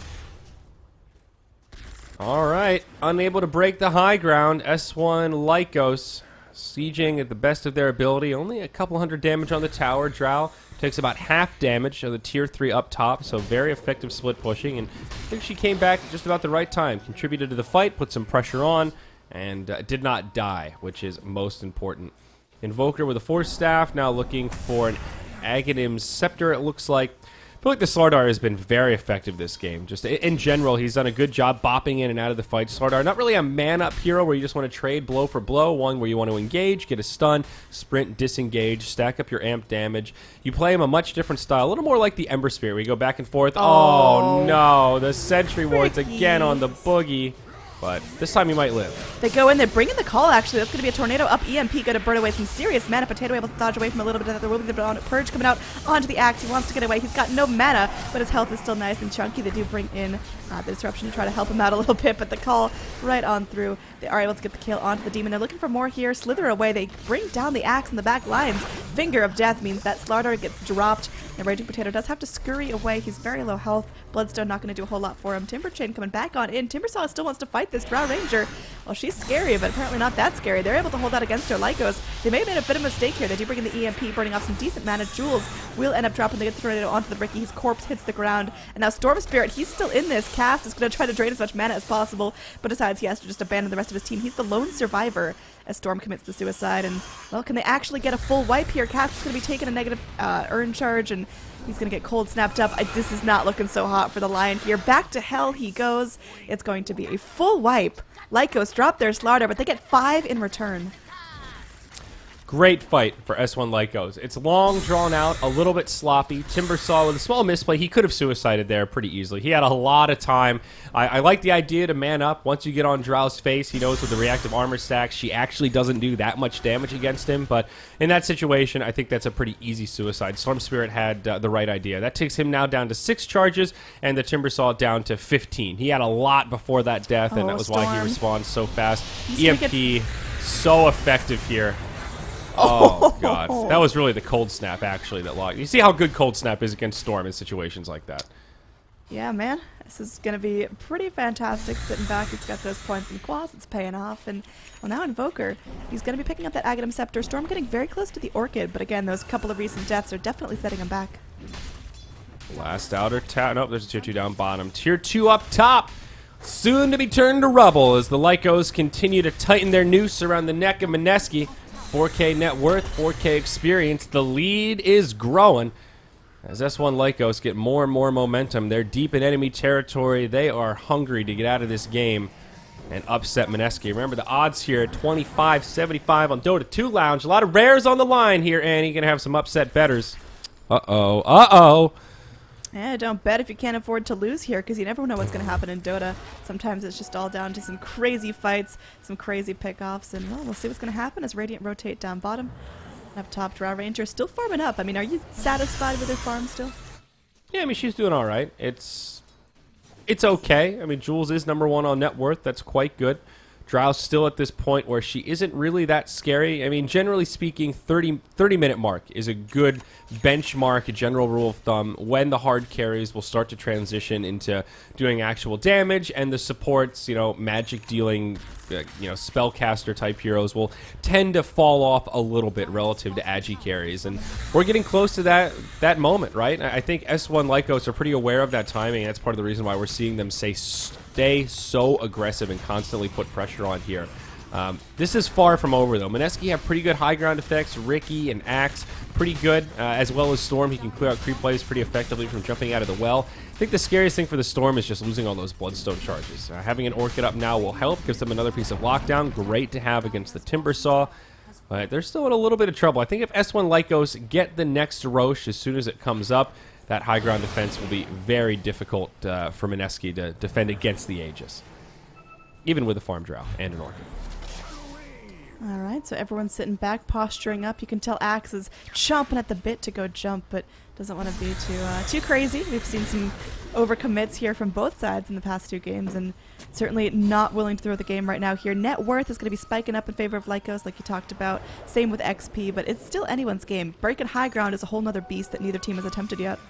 All right, unable to break the high ground. s1-Lykos sieging at the best of their ability. Only a couple hundred damage on the tower. Drow takes about half damage of the tier 3 up top, so very effective split pushing. And I think she came back at just about the right time. Contributed to the fight, put some pressure on, and did not die, which is most important. Invoker with a Force Staff, now looking for an Aghanim's Scepter, it looks like. I feel like the Slardar has been very effective this game. Just in general, he's done a good job bopping in and out of the fight. Slardar, not really a man-up hero where you just want to trade blow for blow. One where you want to engage, get a stun, sprint, disengage, stack up your amp damage. You play him a much different style, a little more like the Ember Spirit, where you go back and forth. Oh no, the Sentry Wards again on the Boogie. But this time he might live. They go in, they're bringing the call actually. That's going to be a tornado up EMP, going to burn away some serious mana. Potato able to dodge away from a little bit of that. There will be the Purge coming out onto the Axe. He wants to get away. He's got no mana, but his health is still nice and chunky. They do bring in the Disruption to try to help him out a little bit, but the call right on through. They are able to get the kill onto the Demon. They're looking for more here. Slither away. They bring down the Axe in the back lines. Finger of Death means that Slardar gets dropped. And Raging Potato does have to scurry away. He's very low health. Bloodstone not going to do a whole lot for him. Timber Chain coming back on in. Timbersaw still wants to fight this Drow Ranger. Well, she's scary, but apparently not that scary. They're able to hold out against her. Lykos, they may have made a bit of a mistake here. They do bring in the EMP, burning off some decent mana. Jules will end up dropping the tornado onto the Ricky. His corpse hits the ground. And now Storm Spirit, he's still in this. Cast is going to try to drain as much mana as possible, but decides he has to just abandon the rest of his team. He's the lone survivor as Storm commits the suicide. And, well, can they actually get a full wipe here? Cast is going to be taking a negative earn charge, and he's going to get cold snapped up. This is not looking so hot for the Lion here. Back to hell he goes. It's going to be a full wipe. Lykos drop their Slardar, but they get 5 in return. Great fight for s1-Lykos. It's long, drawn out, a little bit sloppy. Timbersaw with a small misplay. He could have suicided there pretty easily. He had a lot of time. I like the idea to man up. Once you get on Drow's face, he knows with the reactive armor stacks, she actually doesn't do that much damage against him. But in that situation, I think that's a pretty easy suicide. Storm Spirit had the right idea. That takes him now down to 6 charges, and the Timbersaw down to 15. He had a lot before that death, and that was why he respawned so fast. EMP, so effective here. Oh, God. That was really the Cold Snap, actually, that locked. You see how good Cold Snap is against Storm in situations like that. Yeah, man. This is going to be pretty fantastic. Sitting back, he's got those points in Quas. It's paying off. And, well, now Invoker, he's going to be picking up that Aghanim Scepter. Storm getting very close to the Orchid, but again, those couple of recent deaths are definitely setting him back. Last outer tap. Nope, there's a tier 2 down bottom. Tier 2 up top. Soon to be turned to rubble as the Lykos continue to tighten their noose around the neck of Mineski. 4K net worth, 4K experience. The lead is growing as s1-Lykos get more and more momentum. They're deep in enemy territory. They are hungry to get out of this game and upset Mineski. Remember the odds here at 25.75 on Dota 2 Lounge. A lot of rares on the line here, Annie. Gonna have some upset betters. Uh-oh. Uh-oh. Yeah, don't bet if you can't afford to lose here, because you never know what's going to happen in Dota. Sometimes it's just all down to some crazy fights, some crazy pickoffs, and well, we'll see what's going to happen as Radiant rotate down bottom. Up top, Drow Ranger still farming up. I mean, are you satisfied with her farm still? Yeah, I mean, she's doing all right. It's okay. I mean, Jules is #1 on net worth. That's quite good. Drow's still at this point where she isn't really that scary. I mean, generally speaking, 30-minute mark is a good benchmark, a general rule of thumb, when the hard carries will start to transition into doing actual damage, and the supports, magic dealing, spellcaster type heroes will tend to fall off a little bit relative to agi carries. And we're getting close to that moment, right? I think s1-Lykos are pretty aware of that timing. That's part of the reason why we're seeing them stay so aggressive and constantly put pressure on here. This is far from over, though. Mineski have pretty good high ground effects. Ricky and Axe, pretty good, as well as Storm. He can clear out creep plays pretty effectively from jumping out of the well. I think the scariest thing for the Storm is just losing all those Bloodstone charges. Having an Orchid up now will help, gives them another piece of lockdown. Great to have against the Timbersaw. But they're still in a little bit of trouble. I think if s1-Lykos get the next Roche as soon as it comes up, that high ground defense will be very difficult for Mineski to defend against the Aegis, even with a Farm Drow and an Orchid. All right, so everyone's sitting back, posturing up. You can tell Axe is chomping at the bit to go jump, but doesn't want to be too crazy. We've seen some overcommits here from both sides in the past 2 games, and certainly not willing to throw the game right now here. Net worth is going to be spiking up in favor of Lykos, like you talked about. Same with XP, but it's still anyone's game. Breaking high ground is a whole nother beast that neither team has attempted yet.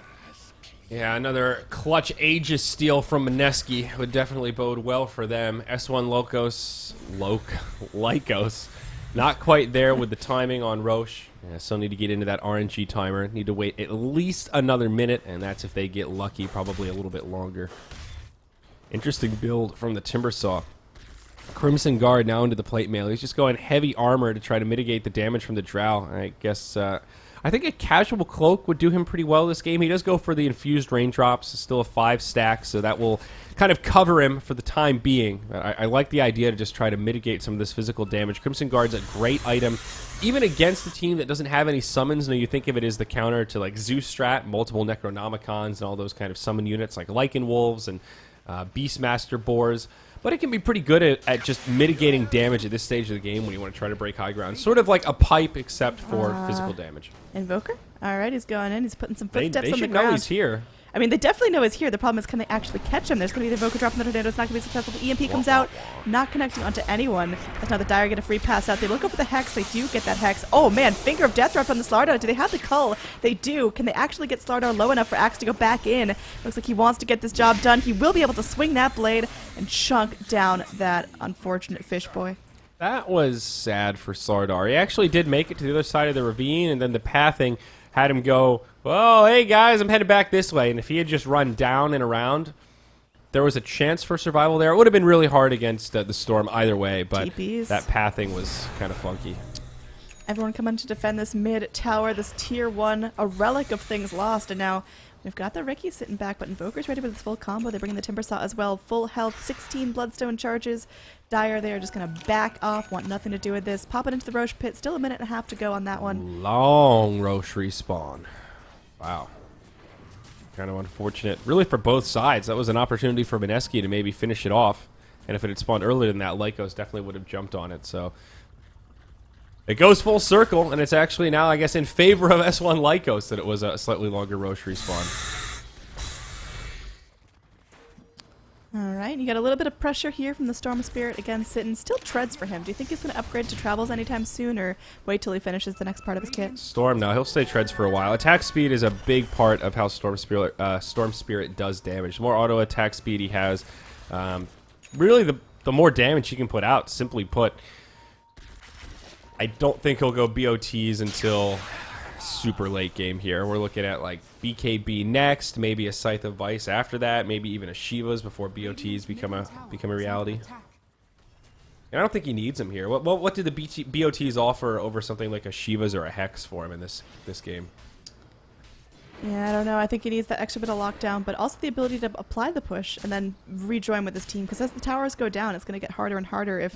Yeah, another clutch Aegis steal from Mineski would definitely bode well for them. s1-Lykos, not quite there with the timing on Roche. Yeah, still need to get into that RNG timer. Need to wait at least another minute, and that's if they get lucky, probably a little bit longer. Interesting build from the Timbersaw. Crimson Guard now into the plate mail. He's just going heavy armor to try to mitigate the damage from the Drow. I guess... I think a casual cloak would do him pretty well this game. He does go for the infused raindrops. It's still a 5 stack, so that will kind of cover him for the time being. I like the idea to just try to mitigate some of this physical damage. Crimson Guard's a great item, even against a team that doesn't have any summons. Now you think of it as the counter to like Zeus strat, multiple Necronomicons, and all those kind of summon units like Lycan Wolves and Beastmaster Boars. But it can be pretty good at just mitigating damage at this stage of the game when you want to try to break high ground. Sort of like a pipe, except for physical damage. Invoker? All right, he's going in. He's putting some footsteps they on the should ground. know he's here. I mean, they definitely know he's here. The problem is, can they actually catch him? There's going to be the Invoker drop in the tornado. It's not going to be successful. The EMP comes out, not connecting onto anyone. That's now the Dire get a free pass out. They look over the Hex. They do get that Hex. Oh, man. Finger of Death dropped on the Slardar. Do they have the Cull? They do. Can they actually get Slardar low enough for Axe to go back in? Looks like he wants to get this job done. He will be able to swing that blade and chunk down that unfortunate fish boy. That was sad for Slardar. He actually did make it to the other side of the ravine, and then the pathing had him go, oh, hey guys, I'm headed back this way. And if he had just run down and around, there was a chance for survival there. It would have been really hard against the Storm either way, but that pathing was kind of funky. Everyone coming to defend this mid tower, this tier 1, a relic of things lost, and now we've got the Ricky sitting back, but Invoker's ready with this full combo. They're bringing the Timbersaw as well. Full health, 16 Bloodstone charges. Dire there just going to back off, want nothing to do with this. Pop it into the Roche pit. Still a minute and a half to go on that one. Long Roche respawn. Wow. Kind of unfortunate. Really for both sides. That was an opportunity for Mineski to maybe finish it off. And if it had spawned earlier than that, Lykos definitely would have jumped on it. So it goes full circle, and it's actually now, I guess, in favor of s1-Lykos that it was a slightly longer Roche respawn. All right, you got a little bit of pressure here from the Storm Spirit. Again, sitting still treads for him. Do you think he's going to upgrade to Travels anytime soon, or wait till he finishes the next part of his kit? Storm, no, he'll stay treads for a while. Attack speed is a big part of how Storm Spirit does damage. The more auto attack speed he has, really the more damage he can put out. Simply put, I don't think he'll go BOTs until super late game here. We're looking at like BKB next, maybe a Scythe of Vice after that, maybe even a Shiva's before BOTs become a reality. And I don't think he needs them here. What did the BOTs offer over something like a Shiva's or a Hex for him in this game? Yeah, I don't know. I think he needs that extra bit of lockdown, but also the ability to apply the push and then rejoin with his team. Because as the towers go down, it's going to get harder and harder. If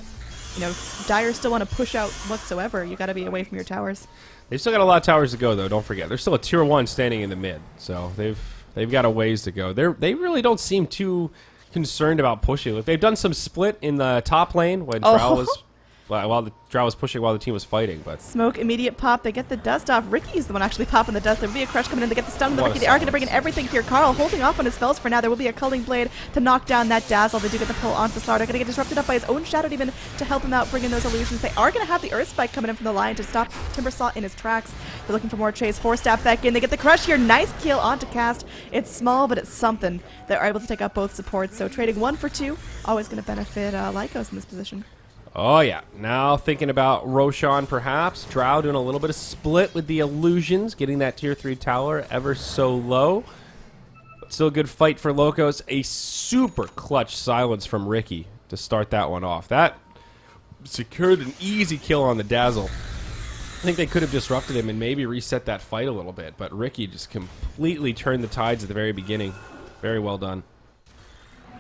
Dire still want to push out whatsoever, you got to be away from your towers. They've still got a lot of towers to go, though. Don't forget, there's still a tier 1 standing in the mid, so they've got a ways to go. They really don't seem too concerned about pushing. Like, they've done some split in the top lane when Drow was while the Drow was pushing while the team was fighting. But Smoke, immediate pop. They get the dust off. Ricky's the one actually popping the dust. There will be a crush coming in. They get the stun on the Ricky. They are going to bring in everything here. Carl holding off on his spells for now. There will be a culling blade to knock down that dazzle. They do get the pull onto the Slardar. Going to get disrupted up by his own Shadow Demon to help him out, bring in those illusions. They are going to have the Earth Spike coming in from the line to stop Timbersaw in his tracks. They're looking for more chase. 4-staff back in. They get the crush here. Nice kill onto cast. It's small, but it's something. They're able to take out both supports. So trading 1 for 2, always going to benefit Lykos in this position. oh yeah, now thinking about Roshan perhaps. Drow doing a little bit of split with the illusions, getting that tier 3 tower ever so low. But still a good fight for Lykos. A super clutch silence from Ricky to start that one off. That secured an easy kill on the Dazzle. I think they could have disrupted him and maybe reset that fight a little bit, but Ricky just completely turned the tides at the very beginning. Very well done.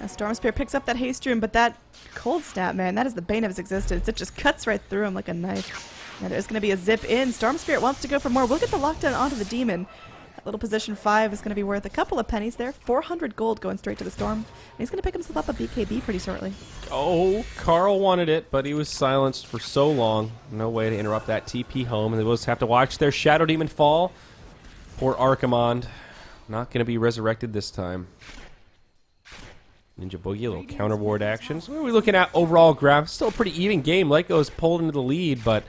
Storm Spear picks up that haste rune, but that cold snap, man, that is the bane of his existence. It just cuts right through him like a knife. And there's going to be a zip in. Storm Spirit wants to go for more. We'll get the lockdown onto the demon. That little position 5 is going to be worth a couple of pennies there. 400 gold going straight to the Storm. And he's going to pick himself up a BKB pretty shortly. Oh, Carl wanted it, but he was silenced for so long. No way to interrupt that TP home, and they will just have to watch their Shadow Demon fall. Poor Archimond. Not going to be resurrected this time. Ninja Boogie, a little counter ward action. So what are we looking at overall graph? Still a pretty even game. Lykos pulled into the lead, but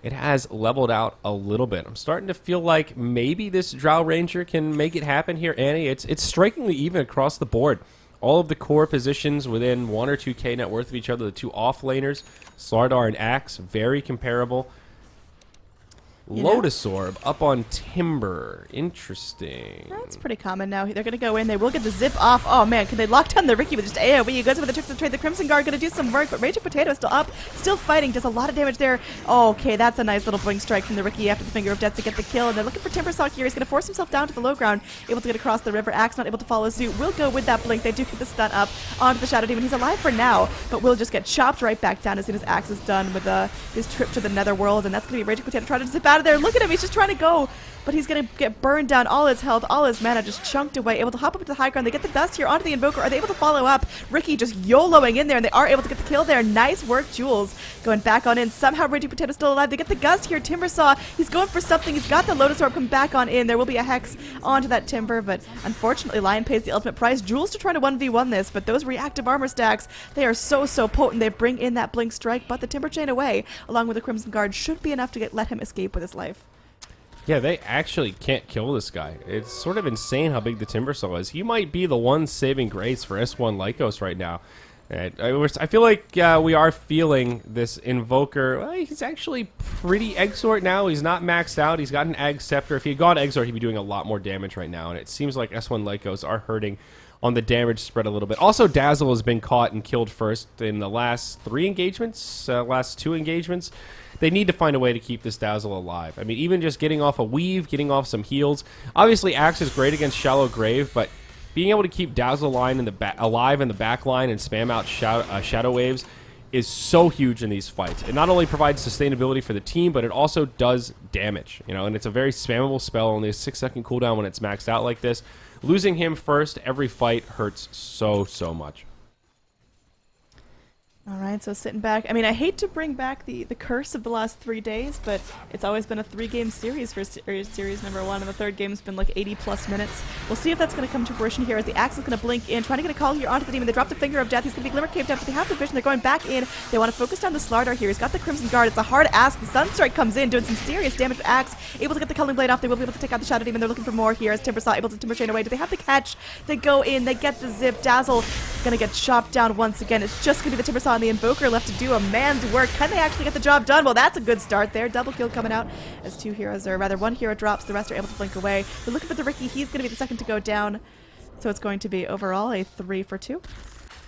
it has leveled out a little bit. I'm starting to feel like maybe this Drow Ranger can make it happen here, Annie. It's strikingly even across the board. All of the core positions within 1 or 2k net worth of each other. The two off-laners, Slardar and Axe, very comparable. Lotus Orb up on Timber. Interesting. That's pretty common now. They're going to go in. They will get the zip off. Oh, man. Can they lock down the Ricky with just AoE? You guys with the tricks of trade. The Crimson Guard going to do some work, but Raging Potato is still up. Still fighting. Does a lot of damage there. Oh, okay. That's a nice little blink strike from the Ricky after the Finger of Death to get the kill. And they're looking for Timbersaw here. He's going to force himself down to the low ground. Able to get across the river. Axe not able to follow suit. Will go with that blink. They do get the stun up onto the Shadow Demon. He's alive for now, but will just get chopped right back down as soon as Axe is done with his trip to the Netherworld. And that's going to be Raging Potato trying to zip out of there. Look at him. He's just trying to go, but he's going to get burned down. All his health, all his mana just chunked away. Able to hop up to the high ground. They get the dust here onto the Invoker. Are they able to follow up? Ricky just YOLOing in there, and they are able to get the kill there. Nice work, Jules. Going back on in. Somehow Raging Potato still alive. They get the gust here. Timbersaw, he's going for something. He's got the Lotus Orb. Come back on in. There will be a Hex onto that Timber, but unfortunately Lion pays the ultimate price. Jules to try to 1v1 this, but those reactive armor stacks, they are so potent. They bring in that Blink Strike, but the Timber Chain away, along with the Crimson Guard, should be enough to let him escape with his life. Yeah, they actually can't kill this guy. It's sort of insane how big the Timbersaw is. He might be the one saving grace for s1-Lykos right now. I feel like we are feeling this Invoker. Well, he's actually pretty Exort now. He's not maxed out. He's got an Ag Scepter. If he had gone Exort, he'd be doing a lot more damage right now. And it seems like s1-Lykos are hurting on the damage spread a little bit. Also, Dazzle has been caught and killed first in the last 3 engagements, last 2 engagements. They need to find a way to keep this Dazzle alive. I mean, even just getting off a Weave, getting off some heals. Obviously, Axe is great against Shallow Grave, but being able to keep Dazzle alive in the back line and spam out Shadow Waves is so huge in these fights. It not only provides sustainability for the team, but it also does damage. You know, and it's a very spammable spell, only a 6-second cooldown when it's maxed out like this. Losing him first every fight hurts so much. All right, so sitting back. I mean, I hate to bring back the curse of the last 3 days, but it's always been a 3-game series for series number 1, and the third game's been like 80-plus minutes. We'll see if that's going to come to fruition here as the Axe is going to blink in, trying to get a call here onto the Demon. They drop the Finger of Death. He's going to be Glimmer Caved up, but they have the vision. They're going back in. They want to focus down the Slardar here. He's got the Crimson Guard. It's a hard ask. The Sunstrike comes in, doing some serious damage with Axe. Able to get the Culling Blade off. They will be able to take out the Shadow Demon. They're looking for more here as Timbersaw able to Timber Chain away. Do they have the catch? They go in. They get the zip. Dazzle going to get chopped down once again. It's just going to be the Timbersaw and the Invoker left to do a man's work. Can they actually get the job done? Well, that's a good start there. Double kill coming out as 2 heroes, or rather 1 hero drops. The rest are able to blink away. We're looking for the Ricky. He's going to be the second to go down. So it's going to be overall a 3 for 2.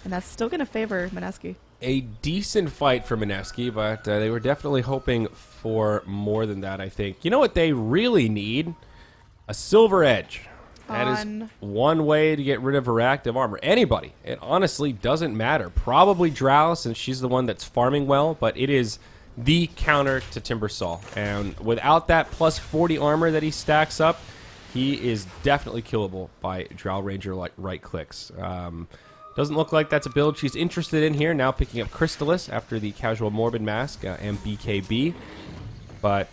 And that's still going to favor Mineski. A decent fight for Mineski, but they were definitely hoping for more than that, I think. You know what they really need? A Silver Edge. That is one way to get rid of her active armor. Anybody. It honestly doesn't matter. Probably Drow, since she's the one that's farming well, but it is the counter to Timbersaw. And without that plus 40 armor that he stacks up, he is definitely killable by Drow Ranger like right clicks. Doesn't look like that's a build she's interested in here. Now picking up Crystallis after the Casual Morbid Mask and BKB. But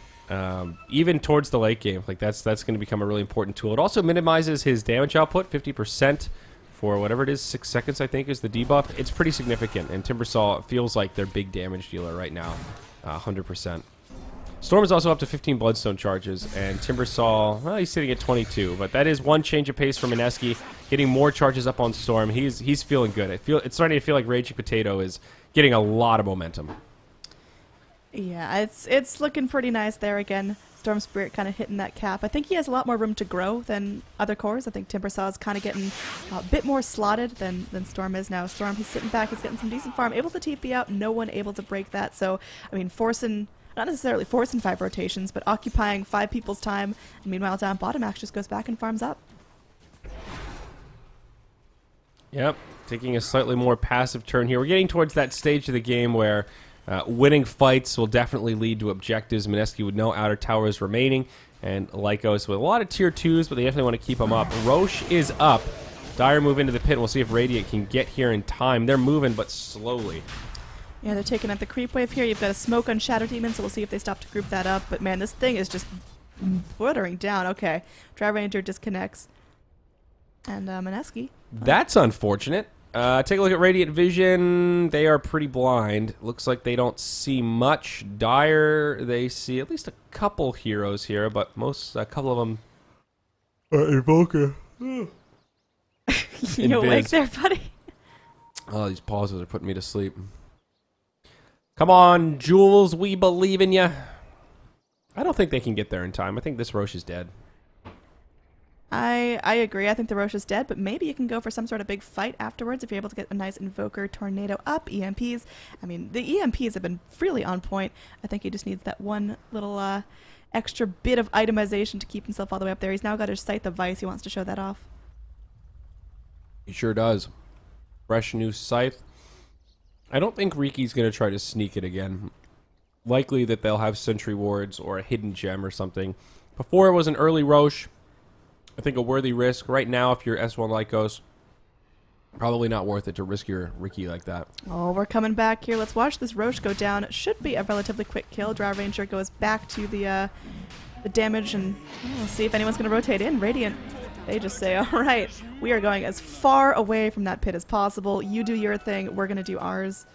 even towards the late game, like that's going to become a really important tool. It also minimizes his damage output, 50% for whatever it is, 6 seconds I think is the debuff. It's pretty significant, and Timbersaw feels like their big damage dealer right now, 100%. Storm is also up to 15 Bloodstone charges, and Timbersaw, well, he's sitting at 22, but that is one change of pace for Mineski, getting more charges up on Storm. He's feeling good. It's starting to feel like Raging Potato is getting a lot of momentum. Yeah, it's looking pretty nice there again. Storm Spirit kind of hitting that cap. I think he has a lot more room to grow than other cores. I think Timbersaw is kind of getting a bit more slotted than Storm is now. Storm, he's sitting back, he's getting some decent farm, able to TP out, no one able to break that. So, I mean, not necessarily forcing 5 rotations, but occupying 5 people's time. And meanwhile, down bottom, Axe just goes back and farms up. Yep, taking a slightly more passive turn here. We're getting towards that stage of the game where winning fights will definitely lead to objectives. Mineski with no outer towers remaining, and Lykos with a lot of tier 2s, but they definitely want to keep them up. Roche is up. Dire move into the pit. We'll see if Radiant can get here in time. They're moving, but slowly. Yeah, they're taking up the creep wave here. You've got a smoke on Shadow Demon, so we'll see if they stop to group that up. But man, this thing is just watering down. Okay, Dry Ranger disconnects. And Mineski. That's unfortunate. Take a look at Radiant Vision. They are pretty blind. Looks like they don't see much. Dire, they see at least a couple heroes here, but a couple of them are Invoker. You awake there, buddy? Oh, these pauses are putting me to sleep. Come on, Jules, we believe in you. I don't think they can get there in time. I think this Roche is dead. I agree. I think the Roche is dead, but maybe you can go for some sort of big fight afterwards if you're able to get a nice Invoker Tornado up, EMPs. I mean, the EMPs have been really on point. I think he just needs that one little extra bit of itemization to keep himself all the way up there. He's now got his Scythe of Vice. He wants to show that off. He sure does. Fresh new Scythe. I don't think Riki's going to try to sneak it again. Likely that they'll have Sentry Wards or a hidden gem or something. Before it was an early Roche. I think a worthy risk. Right now, if you're S1-Lykos, probably not worth it to risk your Riki like that. Oh, we're coming back here. Let's watch this Roche go down. It should be a relatively quick kill. Dry Ranger goes back to the damage, and we'll see if anyone's going to rotate in. Radiant, they just say, all right, we are going as far away from that pit as possible. You do your thing. We're going to do ours.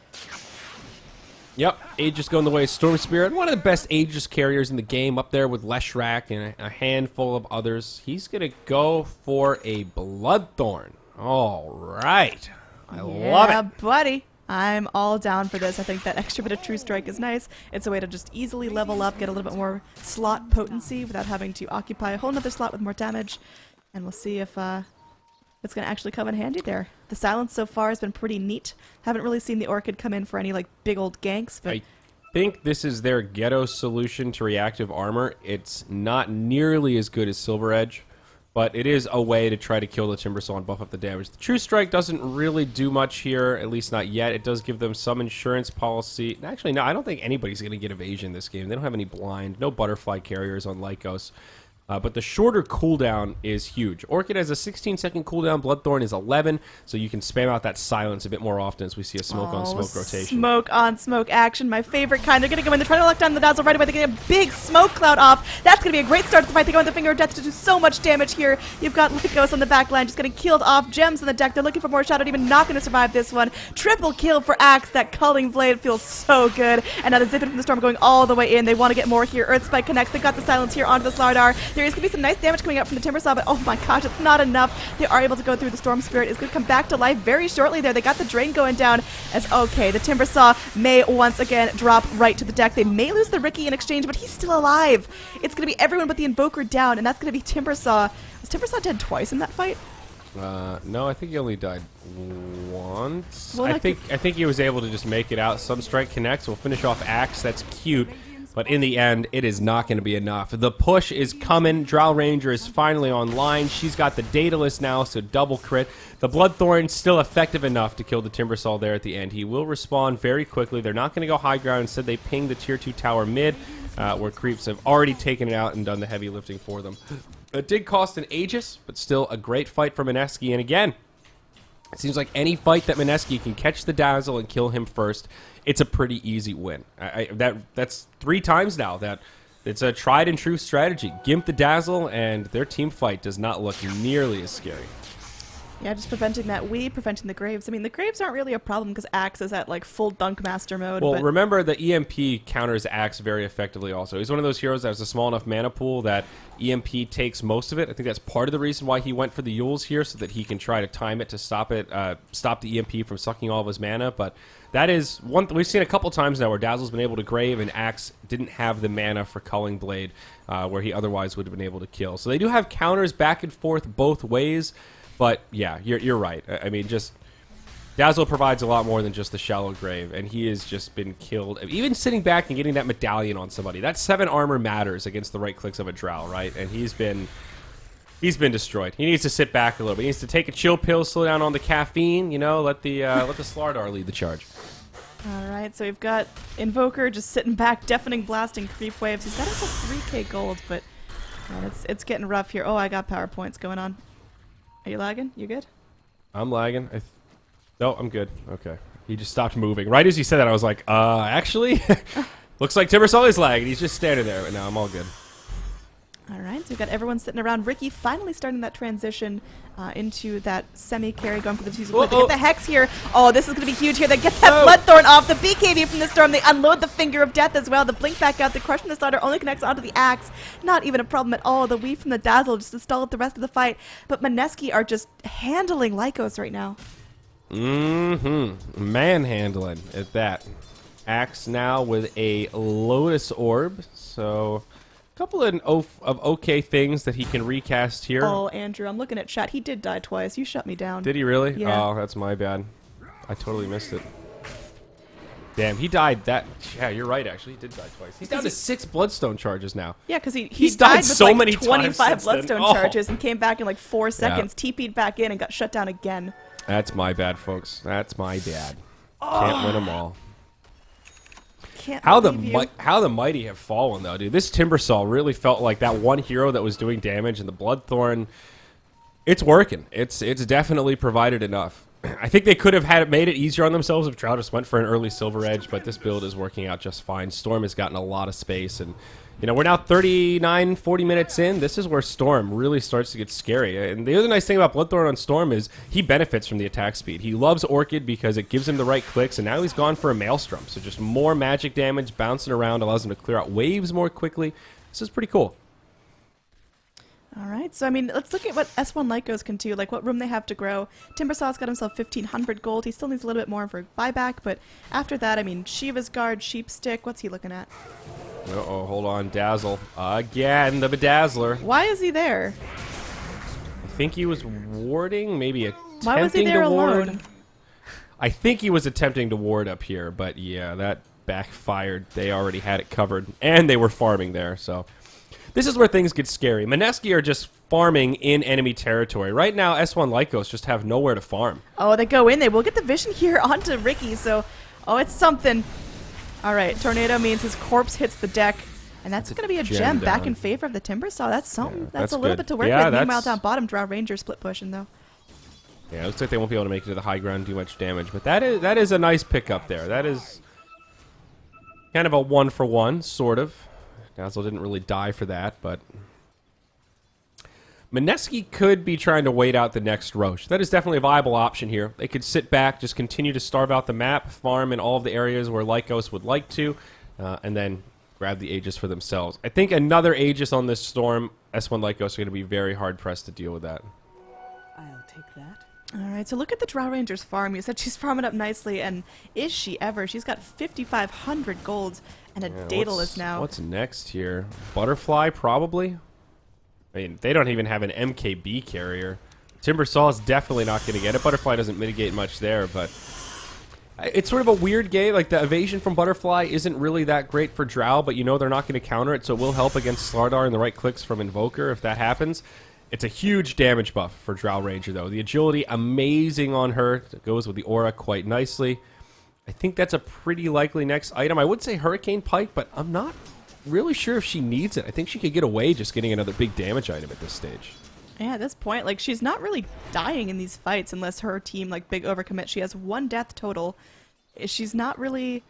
Yep, Aegis going the way of Storm Spirit. One of the best Aegis carriers in the game, up there with Leshrac and a handful of others. He's going to go for a Bloodthorn. All right. I love it. Yeah, buddy. I'm all down for this. I think that extra bit of True Strike is nice. It's a way to just easily level up, get a little bit more slot potency without having to occupy a whole nother slot with more damage. And we'll see if it's going to actually come in handy there. The silence so far has been pretty neat. Haven't really seen the Orchid come in for any like big old ganks, but I think this is their ghetto solution to reactive armor. It's not nearly as good as Silver Edge, but it is a way to try to kill the Timbersaw and buff up the damage. The True Strike doesn't really do much here, at least not yet. It does give them some insurance policy. Actually, no, I don't think anybody's going to get evasion this game. They don't have any blind, no butterfly carriers on Lykos. But the shorter cooldown is huge. Orchid has a 16-second cooldown. Bloodthorn is 11, so you can spam out that silence a bit more often as we see a smoke-on-smoke rotation. Smoke-on-smoke action, my favorite kind. They're going to go in. They're trying to lock down the Dazzle right away. They're getting a big smoke cloud off. That's going to be a great start to the fight. They go in the Finger of Death to do so much damage here. You've got Lykos on the back line just getting killed off. Gems on the deck. They're looking for more Shadow Demon. Not going to survive this one. Triple kill for Axe. That Culling Blade feels so good. And now the Zip It from the Storm going all the way in. They want to get more here. Earth Spike connects. They've got the silence here onto the Slardar. There is going to be some nice damage coming up from the Timbersaw, but oh my gosh, it's not enough. They are able to go through. The Storm Spirit is going to come back to life very shortly there. They got the drain going down as okay. The Timbersaw may once again drop right to the deck. They may lose the Riki in exchange, but he's still alive. It's going to be everyone but the Invoker down, and that's going to be Timbersaw. Was Timbersaw dead twice in that fight? No, I think he only died once. Well, I think he was able to just make it out. Sunstrike connects. We'll finish off Axe. That's cute. But in the end, it is not going to be enough. The push is coming. Drow Ranger is finally online. She's got the Daedalus now, so double crit. The Bloodthorn still effective enough to kill the Timbersaw there at the end. He will respawn very quickly. They're not going to go high ground. Instead, they ping the tier 2 tower mid, where creeps have already taken it out and done the heavy lifting for them. It did cost an Aegis, but still a great fight from Mineski. And again, It seems like any fight that Mineski can catch the Dazzle and kill him first, it's a pretty easy win. That's 3 times now that it's a tried and true strategy. Gimp the Dazzle, and their team fight does not look nearly as scary. Yeah, just preventing that weave, preventing the Graves. I mean, the Graves aren't really a problem because Axe is at like full Dunk Master mode. Well, but remember the EMP counters Axe very effectively also. He's one of those heroes that has a small enough mana pool that EMP takes most of it. I think that's part of the reason why he went for the Yules here, so that he can try to time it to stop the EMP from sucking all of his mana. But that is one we've seen a couple times now where Dazzle's been able to Grave and Axe didn't have the mana for Culling Blade, where he otherwise would have been able to kill. So they do have counters back and forth both ways. But yeah, you're right. I mean, just Dazzle provides a lot more than just the shallow grave, and he has just been killed. Even sitting back and getting that medallion on somebody, that 7 armor matters against the right clicks of a Drow, right? And he's been destroyed. He needs to sit back a little bit. He needs to take a chill pill, slow down on the caffeine. You know, let the Slardar lead the charge. all right, so we've got Invoker just sitting back, deafening, blasting creep waves. He's got himself 3k gold, but man, it's getting rough here. Oh, I got PowerPoints going on. Are you lagging? You good? I'm lagging. No, I'm good. Okay. He just stopped moving. Right as you said that, I was like, actually, looks like Timbersaw is lagging. He's just standing there. But no, I'm all good. All right, so we've got everyone sitting around. Ricky finally starting that transition into that semi-carry, going for the diffuser. They get the Hex here. Oh, this is going to be huge here. They get that Bloodthorn off the BKB from the Storm. They unload the Finger of Death as well. The Blink back out. The Crush from the Starter only connects onto the Axe. Not even a problem at all. The Weave from the Dazzle just to stall out the rest of the fight. But Mineski are just handling Lykos right now. Manhandling at that. Axe now with a Lotus Orb. So couple of okay things that he can recast here. Oh, Andrew, I'm looking at chat. He did die twice. You shut me down. Did he really? Yeah. Oh, that's my bad. I totally missed it. Damn, he died that... Yeah, you're right, actually. He did die twice. He's down to 6 Bloodstone charges now. Yeah, because He's died died with so like many 25 times Bloodstone charges and came back in like 4 seconds, TP'd back in and got shut down again. That's my bad, folks. That's my bad. Can't win them all. How the mighty have fallen, though, dude. This Timbersaw really felt like that one hero that was doing damage, and the Bloodthorn, it's working. It's definitely provided enough. I think they could have made it easier on themselves if Drow just went for an early Silver Edge, but this build is working out just fine. Storm has gotten a lot of space, and you know, we're now 39, 40 minutes in. This is where Storm really starts to get scary. And the other nice thing about Bloodthorn on Storm is he benefits from the attack speed. He loves Orchid because it gives him the right clicks, and now he's gone for a Maelstrom. So just more magic damage bouncing around allows him to clear out waves more quickly. This is pretty cool. All right, so I mean, let's look at what s1-Lykos can do, like what room they have to grow. Timbersaw's got himself 1,500 gold. He still needs a little bit more for buyback, but after that, I mean, Shiva's Guard, Sheepstick, what's he looking at? Uh-oh, hold on. Dazzle. Again, the Bedazzler. Why is he there? I think he was warding, maybe attempting Why was he there to ward. alone? I think he was attempting to ward up here, but yeah, that backfired. They already had it covered, and they were farming there, so... This is where things get scary. Mineski are just farming in enemy territory. Right now, s1-Lykos just have nowhere to farm. Oh, they go in. They will get the vision here onto Ricky, so... Oh, it's something. All right, Tornado means his corpse hits the deck, and that's going to be a gem back in favor of the Timbersaw. That's something. Yeah, that's a little good. bit to work with. Meanwhile, down bottom, Drow Ranger split pushing, though. Yeah, it looks like they won't be able to make it to the high ground and do much damage, but that is a nice pickup there. That is kind of a 1-for-1, sort of. Dazzle didn't really die for that, but... Mineski could be trying to wait out the next Roche. That is definitely a viable option here. They could sit back, just continue to starve out the map, farm in all of the areas where Lykos would like to, and then grab the Aegis for themselves. I think another Aegis on this Storm, s1-Lykos are going to be very hard-pressed to deal with that. I'll take that. All right, so look at the Drow Ranger's farm. You said she's farming up nicely, and is she ever? She's got 5,500 gold and a Daedalus now. What's next here? Butterfly, probably? I mean, they don't even have an MKB carrier. Timbersaw is definitely not going to get it. Butterfly doesn't mitigate much there, but... It's sort of a weird game. Like, the evasion from Butterfly isn't really that great for Drow, but you know they're not going to counter it, so it will help against Slardar and the right clicks from Invoker if that happens. It's a huge damage buff for Drow Ranger, though. The agility, amazing on her. It goes with the aura quite nicely. I think that's a pretty likely next item. I would say Hurricane Pike, but I'm not really sure if she needs it. I think she could get away just getting another big damage item at this stage. Yeah, at this point, like, she's not really dying in these fights unless her team, like, big overcommit. She has 1 death total. She's not really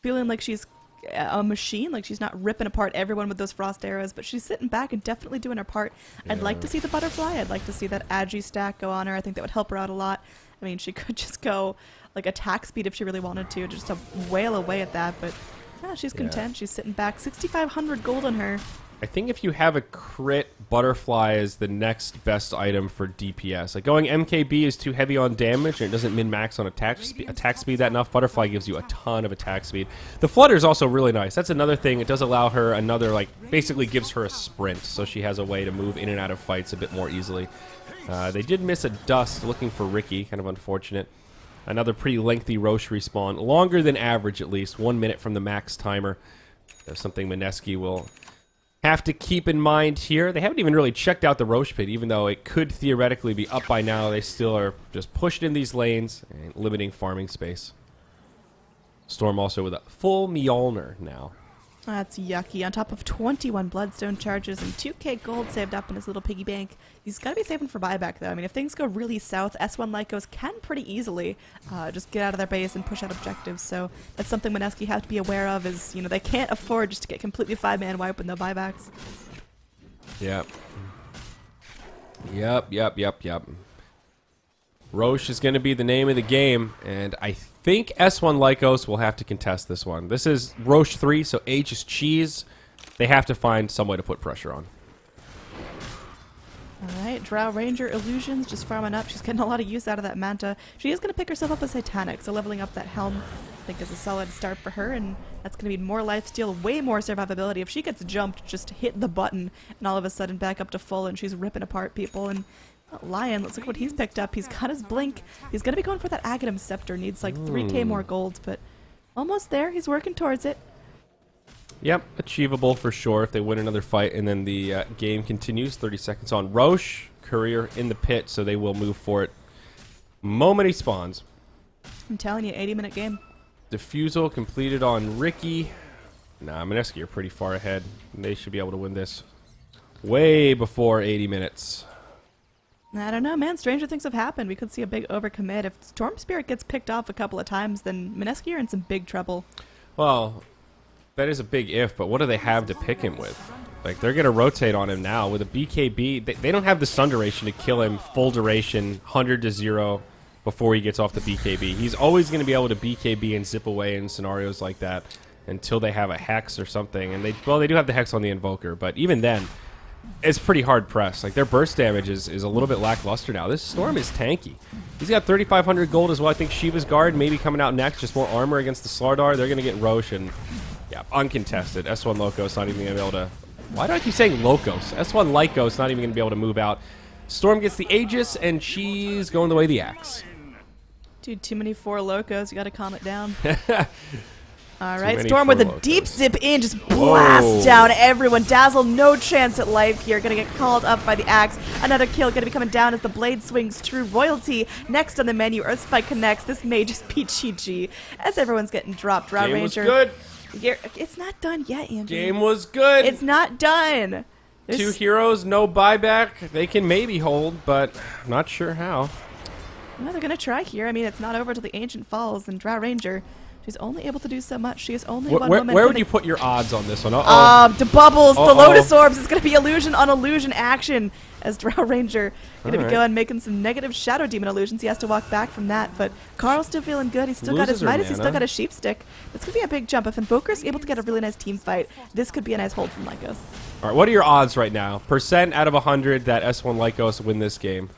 feeling like she's a machine, like she's not ripping apart everyone with those frost arrows, but she's sitting back and definitely doing her part. Yeah. I'd like to see the butterfly. I'd like to see that agi stack go on her. I think that would help her out a lot. I mean, she could just go, like, attack speed if she really wanted to, just to wail away at that, but yeah, she's content. She's sitting back. 6,500 gold on her. I think if you have a crit, Butterfly is the next best item for DPS. Like, going MKB is too heavy on damage and it doesn't min-max on attack speed that enough. Butterfly gives you a ton of attack speed. The Flutter is also really nice. That's another thing. It does allow her another, like, basically gives her a sprint, so she has a way to move in and out of fights a bit more easily. They did miss a Dust looking for Ricky, kind of unfortunate. Another pretty lengthy Roche respawn, longer than average at least, 1 minute from the max timer. That's something Mineski will have to keep in mind here. They haven't even really checked out the Roche pit, even though it could theoretically be up by now. They still are just pushed in these lanes and limiting farming space. Storm also with a full Mjolnir now. That's yucky. On top of 21 Bloodstone charges and 2k gold saved up in his little piggy bank. He's got to be saving for buyback, though. I mean, if things go really south, s1-Lykos can pretty easily just get out of their base and push out objectives. So that's something Mineski have to be aware of is, you know, they can't afford just to get completely 5-man wipe with no buybacks. Yep. Yep. Roche is going to be the name of the game, and I think s1-Lykos will have to contest this one. This is Roche 3, so H is cheese. They have to find some way to put pressure on. Alright, Drow Ranger Illusions just farming up. She's getting a lot of use out of that Manta. She is going to pick herself up a Satanic, so leveling up that Helm I think is a solid start for her, and that's going to be more lifesteal, way more survivability. If she gets jumped, just hit the button, and all of a sudden back up to full, and she's ripping apart people, and Lion, let's look what he's picked up. He's got his Blink. He's going to be going for that Aghanim Scepter. Needs like 3k more gold, but almost there. He's working towards it. Yep, achievable for sure if they win another fight, and then the game continues. 30 seconds on. Roche, Courier in the pit, so they will move for it moment he spawns. I'm telling you, 80-minute game. Diffusal completed on Ricky. Nah, Mineski are pretty far ahead. They should be able to win this way before 80 minutes. I don't know, man. Stranger things have happened. We could see a big overcommit. If Storm Spirit gets picked off a couple of times, then Mineski are in some big trouble. Well, that is a big if, but what do they have to pick him with? Like, they're going to rotate on him now. With a BKB, they don't have the stun duration to kill him full duration, 100 to 0, before he gets off the BKB. He's always going to be able to BKB and zip away in scenarios like that until they have a Hex or something. And they do have the Hex on the Invoker, but even then, it's pretty hard pressed. Like, their burst damage is a little bit lackluster now. This Storm is tanky. He's got 3,500 gold as well. I think Shiva's Guard maybe coming out next. Just more armor against the Slardar. They're going to get Roche and, yeah, uncontested. S1-Lykos not even going to be able to... Why do I keep saying Locos? S1-Lykos not even going to be able to move out. Storm gets the Aegis, and she's going the way of the Axe. Dude, too many 4-Locos. You got to calm it down. All right, Storm with a deep zip in, just blast down everyone. Dazzle, no chance at life here. Gonna get called up by the Axe. Another kill gonna be coming down as the blade swings true. Royalty next on the menu. Earthspike connects. This may just be GG as everyone's getting dropped. Drow Ranger. Game was good. It's not done yet, Andrew. Game was good. It's not done. There's 2 heroes, no buyback. They can maybe hold, but I'm not sure how. Well, they're gonna try here. I mean, it's not over till the Ancient falls, and Drow Ranger. She's only able to do so much. She is only one woman. Where would you put your odds on this one? The bubbles, the Lotus Orbs. It's going to be illusion on illusion action as Drow Ranger going to be going making some negative Shadow Demon illusions. He has to walk back from that, but Carl's still feeling good. He's still got his Midas. He's still got his Sheep Stick. It's going to be a big jump. If Invoker's able to get a really nice team fight, this could be a nice hold from Lykos. All right, what are your odds right now? Percent out of 100 that s1-Lykos win this game.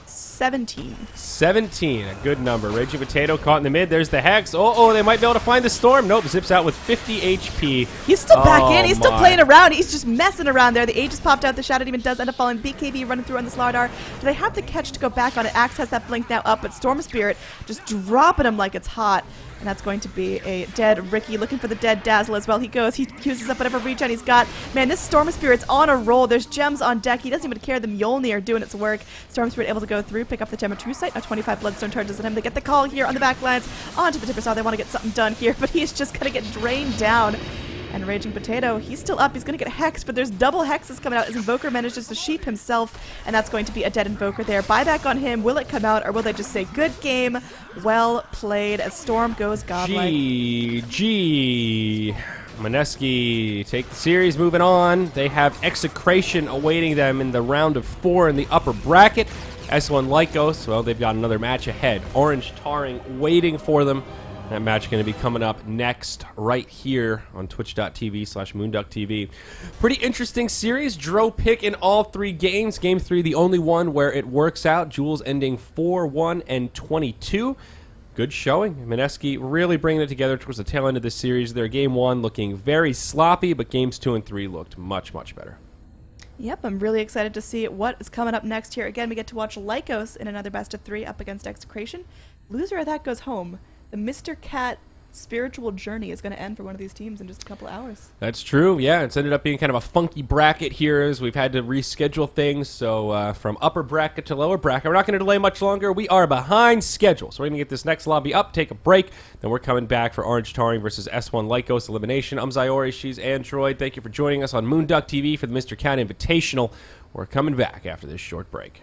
17. 17, a good number. Raging Potato caught in the mid. There's the Hex. They might be able to find the Storm. Nope, zips out with 50 HP. He's still back in. He's still playing around. He's just messing around there. The Aegis popped out. The Shadow Demon does end up falling. BKB running through on the Slardar. Do they have the catch to go back on it? Axe has that blink now up, but Storm Spirit just dropping him like it's hot. And that's going to be a dead Ricky looking for the dead Dazzle as well. He goes. He uses up whatever regen he's got. Man, this Storm Spirit's on a roll. There's gems on deck. He doesn't even care. The Mjolnir doing its work. Storm Spirit able to go through, pick up the Gem of True Sight. Now 25 Bloodstone charges on him. They get the call here on the backlines onto the Tipper Saw. They want to get something done here, but he's just going to get drained down. And Raging Potato, he's still up. He's going to get hexed, but there's double hexes coming out as Invoker manages to sheep himself, and that's going to be a dead Invoker there. Buyback on him. Will it come out, or will they just say, good game, well played, as Storm goes godlike? GG. Mineski take the series, moving on. They have Execration awaiting them in the round of 4 in the upper bracket. S1-Lykos, well, they've got another match ahead. Orange Tarring waiting for them. That match going to be coming up next right here on twitch.tv/moonducktv. Pretty interesting series. Dro pick in all 3 games. Game 3, the only one where it works out. Jules ending 4-1 and 22. Good showing. Mineski really bringing it together towards the tail end of this series. Their game 1 looking very sloppy, but games 2 and 3 looked much, much better. Yep, I'm really excited to see what is coming up next here. Again, we get to watch Lykos in another best of 3 up against Execration. Loser of that goes home. The Mr. Cat spiritual journey is going to end for one of these teams in just a couple of hours. That's true. Yeah, it's ended up being kind of a funky bracket here as we've had to reschedule things. So from upper bracket to lower bracket, we're not going to delay much longer. We are behind schedule. So we're going to get this next lobby up, take a break. Then we're coming back for Orange Tarring versus S1-Lykos elimination. I'm Zyori. She's Android. Thank you for joining us on Moonduck TV for the Mr. Cat Invitational. We're coming back after this short break.